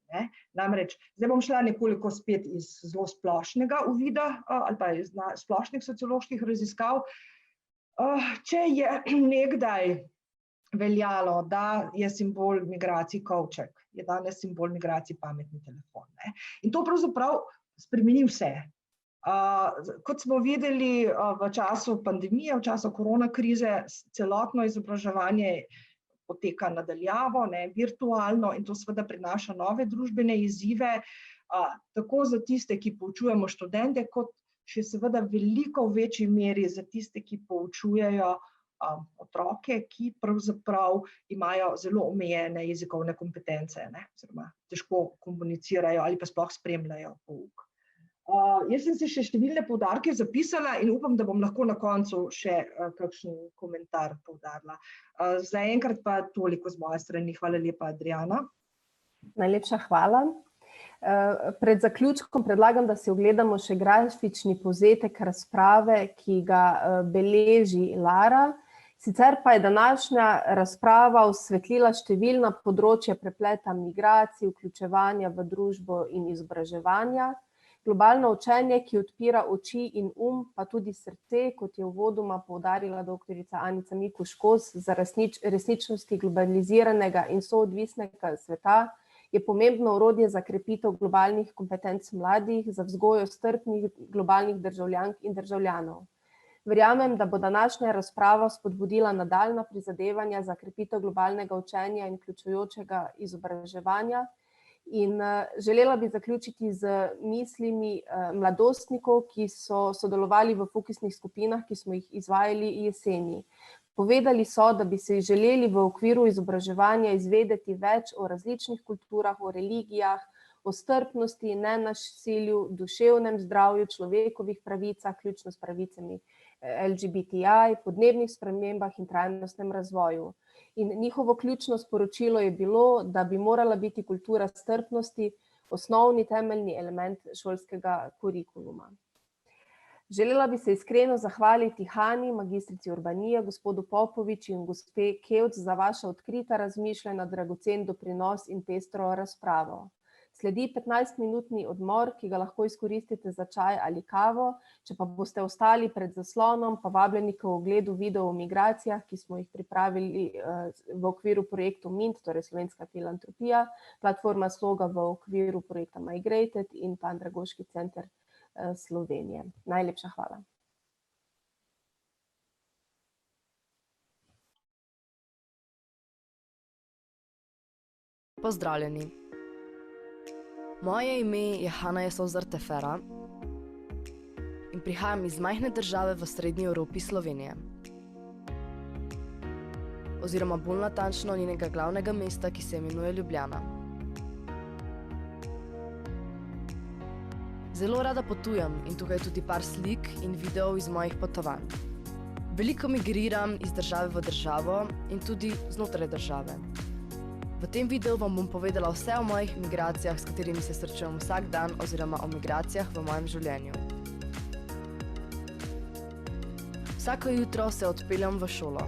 Namreč, zdaj bom šla nekoliko spet iz zelo splošnega uvida ali pa iz splošnih socioloških raziskav. Če je nekdaj veljalo, da je simbol migracij kovček, je danes simbol migracij pametni telefon. In to pravzaprav spremeni vse. Kot smo videli v času pandemije, v času koronakrize, celotno izobraževanje poteka nadaljavo, virtualno, in to seveda prinaša nove družbene izzive, tako za tiste, ki poučujemo študente, kot še seveda veliko v večji meri za tiste, ki poučujejo otroke, ki pravzaprav imajo zelo omejene jezikovne kompetence, oziroma težko komunicirajo ali pa sploh spremljajo pouk. Jaz sem si še številne poudarke zapisala in upam, da bom lahko na koncu še kakšen komentar poudarila. Zaenkrat pa toliko z moje strani. Hvala lepa, Adriana. Najlepša hvala. Pred zaključkom predlagam, da si ogledamo še grafični povzetek razprave, ki ga beleži Lara. Sicer pa je današnja razprava osvetlila številna področja prepleta migracij, vključevanja v družbo in izobraževanja, globalno učenje, ki odpira oči in pa tudi srce, kot je uvodoma poudarila doktorica Anica Mikuš-Kos, za resničnosti globaliziranega in soodvisnega sveta, je pomembno orodje za krepitev globalnih kompetenc mladih, za vzgojo strpnih globalnih državljank in državljanov. Verjamem, da bo današnja razprava spodbudila nadaljnja prizadevanja za krepitev globalnega učenja in vključujočega izobraževanja. In želela bi zaključiti z mislimi mladostnikov, ki so sodelovali v fokusnih skupinah, ki smo jih izvajali jeseni. Povedali so, da bi se želeli v okviru izobraževanja izvedeti več o različnih kulturah, o religijah, o strpnosti, nenasilju, duševnem zdravju, človekovih pravicah, vključno s pravicami LGBTI, podnebnih spremembah in trajnostnem razvoju. In njihovo ključno sporočilo je bilo, da bi morala biti kultura strpnosti osnovni temeljni element šolskega kurikuluma. Želela bi se iskreno zahvaliti Hani, magistrici urbanije, gospodu Popovič in gospe Kevc za vaša odkrita razmišljanja, dragocen doprinos in pestro razpravo. Sledi 15-minutni odmor, ki ga lahko izkoristite za čaj ali kavo. Če pa boste ostali pred zaslonom, pa vabljeni k ogledu videov o migracijah, ki smo jih pripravili v okviru projektu MINT, torej Slovenska filantropija, platforma Sloga v okviru projekta Migrated in pa Andragoški center Slovenije. Najlepša hvala. Pozdravljeni. Moje ime je Hana Jesovzar Tefera in prihajam iz majhne države v srednji Evropi Slovenije. Oziroma bolj natančno njenega glavnega mesta, ki se imenuje Ljubljana. Zelo rada potujem in tukaj tudi par slik in videov iz mojih potovanj. Veliko migriram iz države v državo in tudi znotraj države. V tem videu vam bom povedala vse o mojih migracijah, s katerimi se srečujem vsak dan, oziroma o migracijah v mojem življenju. Vsako jutro se odpeljem v šolo.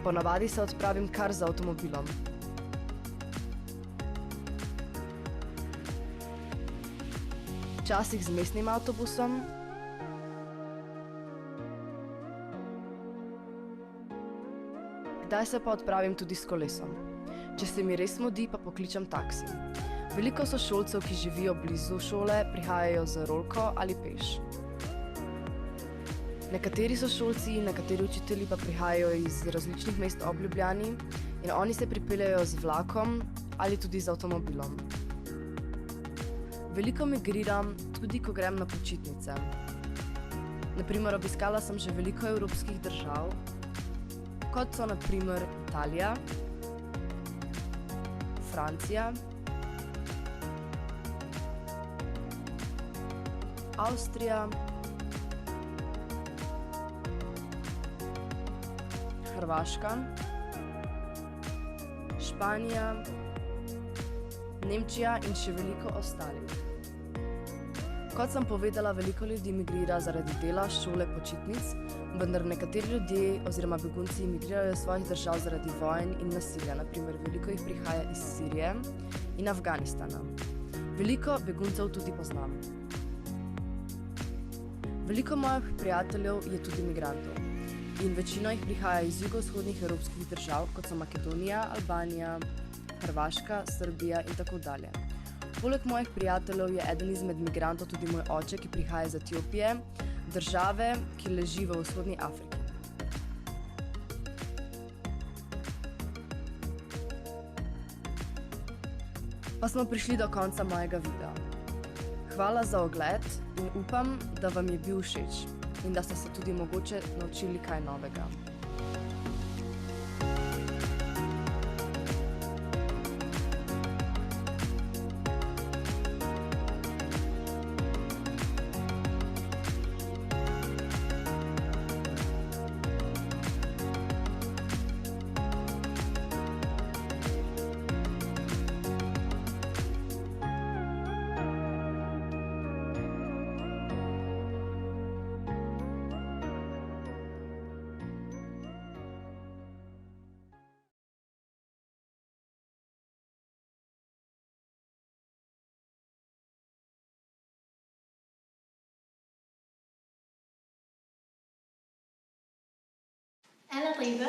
Ponavadi se odpravim kar z avtomobilom. Včasih z mestnim avtobusom, kdaj se pa odpravim tudi s kolesom. Če se mi res mudi, pa pokličem taksi. Veliko sošolcev, ki živijo blizu šole, prihajajo z rolko ali peš. Nekateri sošolci in nekateri učitelji pa prihajajo iz različnih mest ob Ljubljani in oni se pripeljejo z vlakom ali tudi z avtomobilom. Veliko migriram tudi, ko grem na počitnice. Na primer, obiskala sem že veliko evropskih držav, kot so na primer Italija, Francija, Avstrija, Hrvaška, Španija, Nemčija in še veliko ostalih. Kot sem povedala, veliko ljudi migrira zaradi dela, šole, počitnic, vendar nekateri ljudje oziroma begunci migrirajo iz svojih držav zaradi vojn in nasilja. Na primer, veliko jih prihaja iz Sirije in Afganistana. Veliko beguncev tudi poznam. Veliko mojih prijateljev je tudi migrantov in večina jih prihaja iz jugovzhodnih evropskih držav, kot so Makedonija, Albanija, Hrvaška, Srbija in tako dalje. Poleg mojih prijateljev je eden izmed migrantov tudi moj oče, ki prihaja iz Etiopije, države, ki leži v vzhodni Afriki. Pa smo prišli do konca mojega videa. Hvala za ogled in upam, da vam je bil všeč in da ste se tudi mogoče naučili kaj novega. أنا طيبة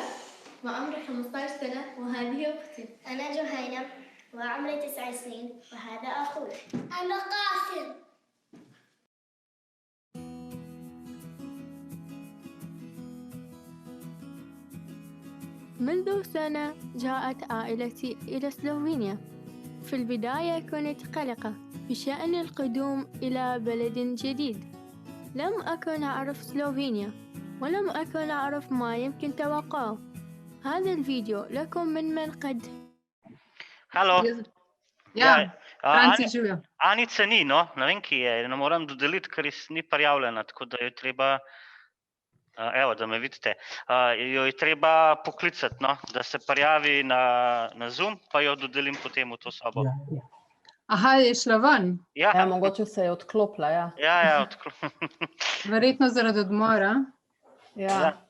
وعمري 15 سنة وهذه أختي. أنا جهينة وعمري 9 سنين وهذا أخوي. أنا قاسم. منذ سنة جاءت عائلتي إلى سلوفينيا. في البداية كنت قلقة بشأن القدوم إلى بلد جديد. لم أكن أعرف سلوفينيا ولم أكن أعرف ما يمكن توقعه. هذا الفيديو لكم من قد. Halo. Ja, Franci živijo. Anice ni, no, ne vem, ki je, ne moram dodeliti, ker ni prijavljena, tako da jo treba, evo, da me vidite, jo je treba poklicati, no, da se prijavi na Zoom, pa jo dodelim potem v to sobo. Aha, je šla ven? Ja, mogoče se je odklopila, ja. Ja, odklopila. Verjetno zaradi odmora. Ja.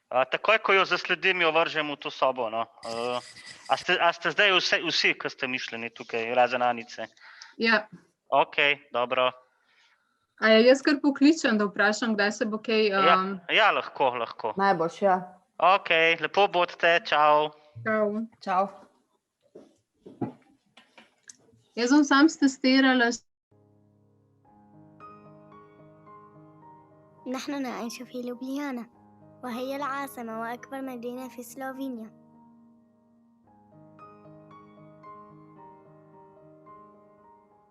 Takoj, ko jo zasledim, jo vržem v to sobo, no. A ste zdaj vsi, ki ste mišljeni tukaj, razen Anice? Ja. Ok, dobro. A jaz kar pokličem, da vprašam, kdaj se bo kaj... Ja, lahko. Najboljš, ja. Ok, lepo bodite, čau. Čau. Jaz bom sam stestirala. نحن نعيش في لوبليانا وهي العاصمة وأكبر مدينة في سلوفينيا.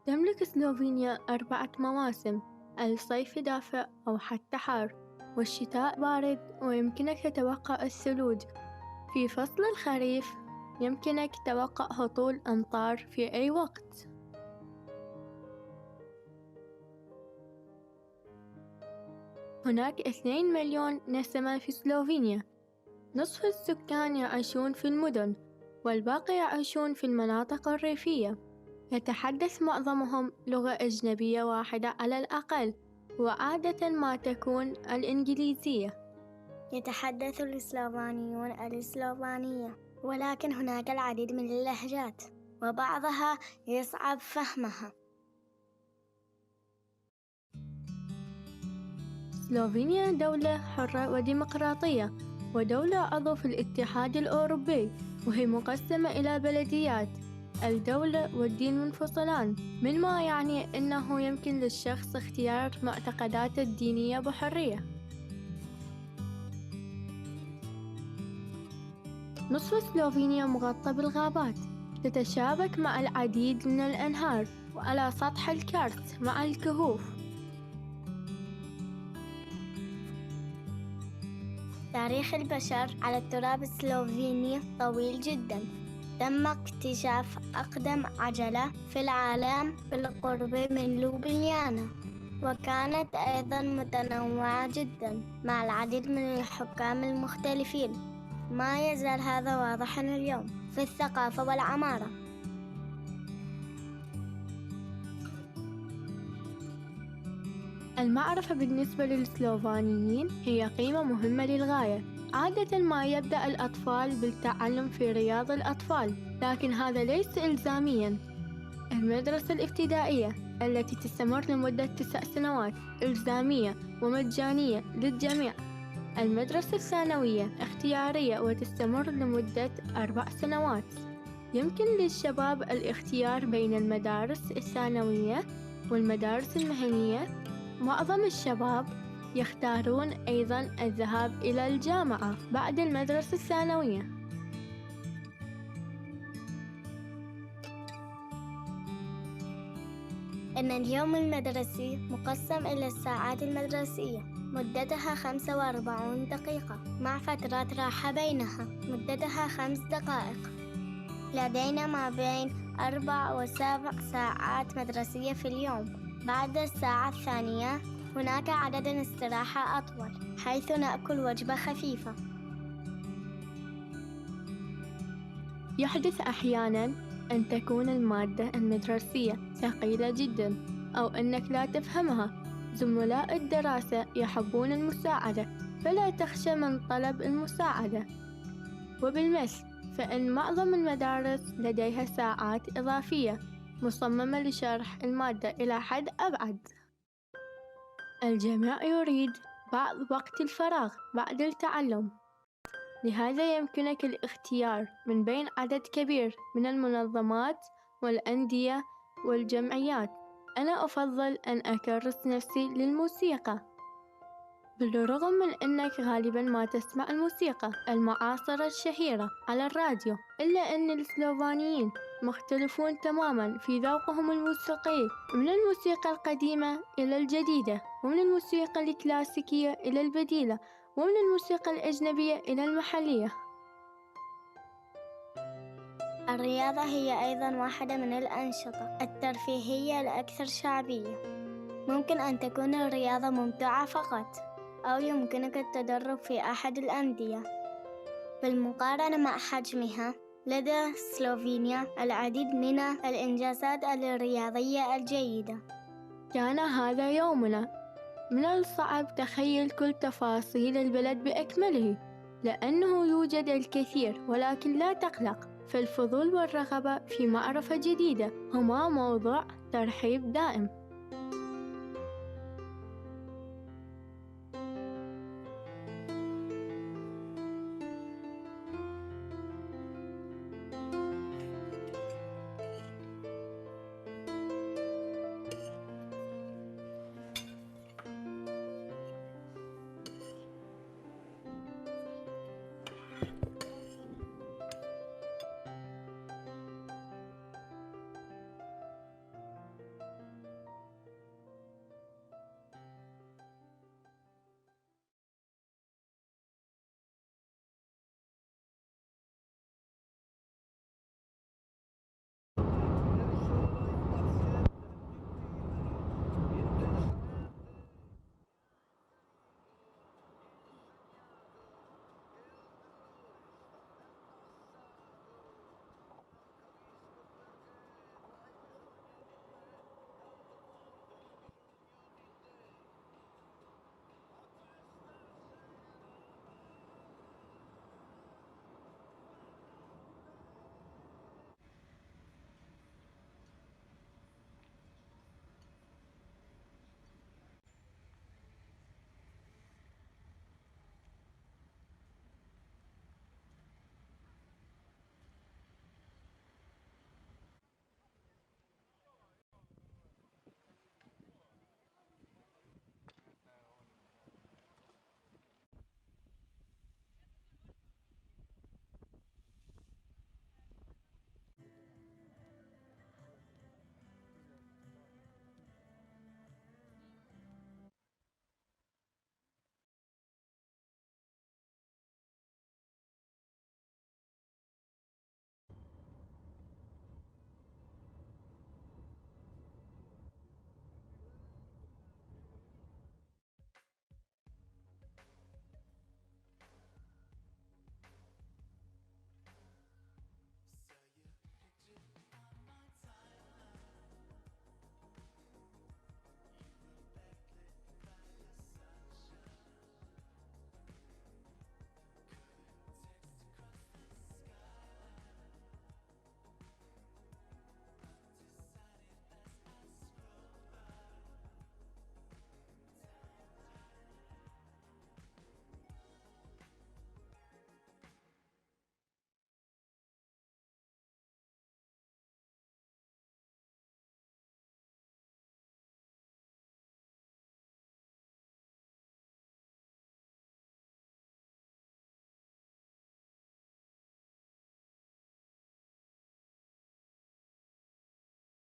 تملك سلوفينيا 4 مواسم، الصيف دافئ أو حتى حار، والشتاء بارد ويمكنك توقع الثلوج. في فصل الخريف يمكنك توقع هطول أمطار في أي وقت. هناك 2 مليون نسمة في سلوفينيا. نصف السكان يعيشون في المدن والباقي يعيشون في المناطق الريفية. يتحدث معظمهم لغة أجنبية واحدة على الأقل، وعادة ما تكون الإنجليزية. يتحدث السلوفانيون السلوفانية، ولكن هناك العديد من اللهجات وبعضها يصعب فهمها. سلوفينيا دولة حرة وديمقراطية ودولة عضو في الاتحاد الأوروبي، وهي مقسمة إلى بلديات. الدولة والدين منفصلان، مما يعني أنه يمكن للشخص اختيار معتقداته الدينية بحرية. نصف سلوفينيا مغطى بالغابات تتشابك مع العديد من الأنهار، وعلى سطح الكارت مع الكهوف. تاريخ البشر على التراب السلوفيني طويل جدا. تم اكتشاف أقدم عجلة في العالم بالقرب من لوبليانا، وكانت أيضا متنوعة جدا مع العديد من الحكام المختلفين. ما يزال هذا واضحا اليوم في الثقافة والعمارة. المعرفة بالنسبة للسلوفانيين هي قيمة مهمة للغاية. عادة ما يبدأ الأطفال بالتعلم في رياض الأطفال، لكن هذا ليس إلزامياً. المدرسة الابتدائية التي تستمر لمدة 9 سنوات إلزامية ومجانية للجميع. المدرسة الثانوية اختيارية وتستمر لمدة 4 سنوات. يمكن للشباب الاختيار بين المدارس الثانوية والمدارس المهنية. معظم الشباب يختارون أيضاً الذهاب إلى الجامعة بعد المدرسة الثانوية. إن اليوم المدرسي مقسم إلى الساعات المدرسية، مدتها 45 دقيقة مع فترات راحة بينها مدتها 5 دقائق. لدينا ما بين 4 و7 ساعات مدرسية في اليوم. بعد الساعة الثانية هناك عدد استراحة أطول، حيث نأكل وجبة خفيفة. يحدث أحياناً أن تكون المادة المدرسية ثقيلة جداً أو أنك لا تفهمها. زملاء الدراسة يحبون المساعدة، فلا تخشى من طلب المساعدة. وبالمثل فإن معظم المدارس لديها ساعات إضافية مصممة لشرح المادة إلى حد أبعد. الجميع يريد بعض وقت الفراغ بعد التعلم، لهذا يمكنك الاختيار من بين عدد كبير من المنظمات والأندية والجمعيات. أنا أفضل أن أكرس نفسي للموسيقى. بالرغم من أنك غالباً ما تسمع الموسيقى المعاصرة الشهيرة على الراديو، إلا أن السلوفانيين مختلفون تماماً في ذوقهم الموسيقي، من الموسيقى القديمة إلى الجديدة، ومن الموسيقى الكلاسيكية إلى البديلة، ومن الموسيقى الأجنبية إلى المحلية. الرياضة هي أيضاً واحدة من الأنشطة الترفيهية الأكثر شعبية. ممكن أن تكون الرياضة ممتعة فقط، أو يمكنك التدرب في أحد الأندية. بالمقارنة مع حجمها، لدى سلوفينيا العديد من الإنجازات الرياضية الجيدة. كان هذا يومنا. من الصعب تخيل كل تفاصيل البلد بأكمله، لأنه يوجد الكثير، ولكن لا تقلق، فالفضول والرغبة في معرفة جديدة هما موضوع ترحيب دائم.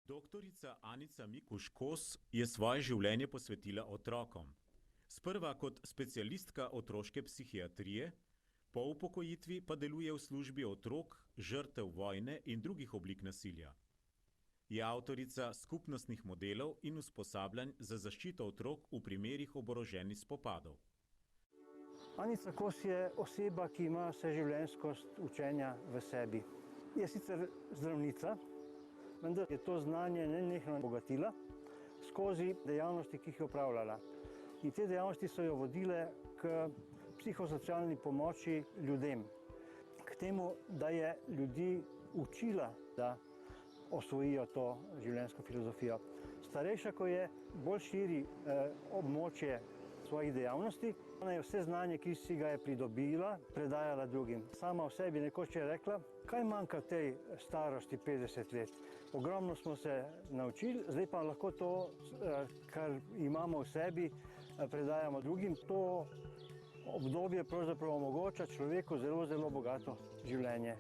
Doktorica Anica Mikuš-Kos je svoje življenje posvetila otrokom. Sprva kot specialistka otroške psihiatrije, po upokojitvi pa deluje v službi otrok, žrtev vojne in drugih oblik nasilja. Je avtorica skupnostnih modelov in usposabljanj za zaščito otrok v primerih oboroženih spopadov. Anica Kos je oseba, ki ima vseživljenjskost učenja v sebi. Je sicer zdravnica, vendar je to znanje nenehno obogatila skozi dejavnosti, ki jih je opravljala. In te dejavnosti so jo vodile k psihosocialni pomoči ljudem, k temu, da je ljudi učila, da osvojijo to življenjsko filozofijo. Starejša, ko je, bolj širi območje svojih dejavnosti, ona je vse znanje, ki si ga je pridobila, predajala drugim. Sama o sebi nekoč je rekla, kaj manjka v tej starosti 50 let. Ogromno smo se naučili, zdaj pa lahko to, kar imamo v sebi, predajamo drugim. To obdobje pravzaprav omogoča človeku zelo, zelo bogato življenje.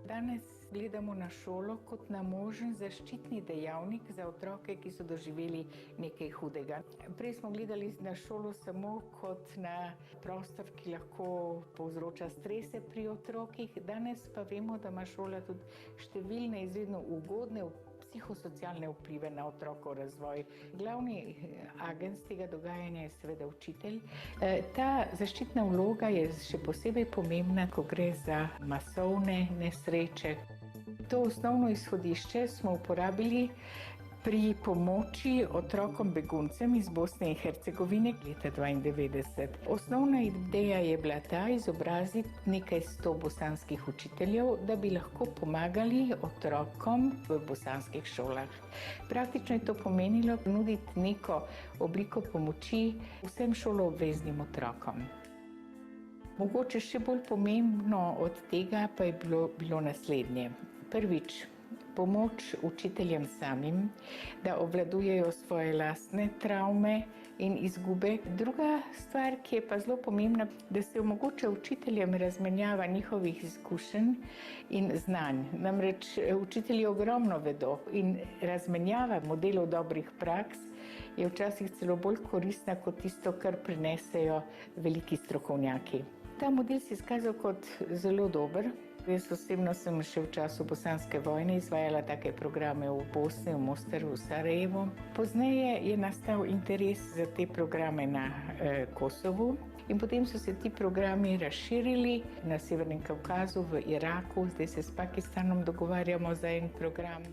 Danes gledamo na šolo kot na možen zaščitni dejavnik za otroke, ki so doživeli nekaj hudega. Prej smo gledali na šolo samo kot na prostor, ki lahko povzroča strese pri otrokih. Danes pa vemo, da ima šola tudi številne izredno ugodne psihosocialne vplive na otrokov razvoj. Glavni agent tega dogajanja je seveda učitelj. Ta zaščitna vloga je še posebej pomembna, ko gre za masovne nesreče. To osnovno izhodišče smo uporabili pri pomoči otrokom beguncem iz Bosne in Hercegovine leta 1992. Osnovna ideja je bila ta, izobraziti nekaj 100 bosanskih učiteljev, da bi lahko pomagali otrokom v bosanskih šolah. Praktično je to pomenilo nuditi neko obliko pomoči vsem šoloobveznim otrokom. Mogoče še bolj pomembno od tega pa je bilo naslednje. Prvič, pomoč učiteljem samim, da obvladujejo svoje lastne travme in izgube. Druga stvar, ki je pa zelo pomembna, da se omogoča učiteljem razmenjava njihovih izkušenj in znanj. Namreč učitelji ogromno vedo in razmenjava modelov dobrih praks je včasih celo bolj koristna kot tisto, kar prinesejo veliki strokovnjaki. Ta model se je izkazal kot zelo dober. Jaz osebno sem še v času bosanske vojne izvajala take programe v Bosni, v Mostaru, v Sarajevu. Pozneje je nastal interes za te programe na Kosovu in potem so se ti programi razširili na Severnem Kavkazu, v Iraku, zdaj se s Pakistanom dogovarjamo za en program.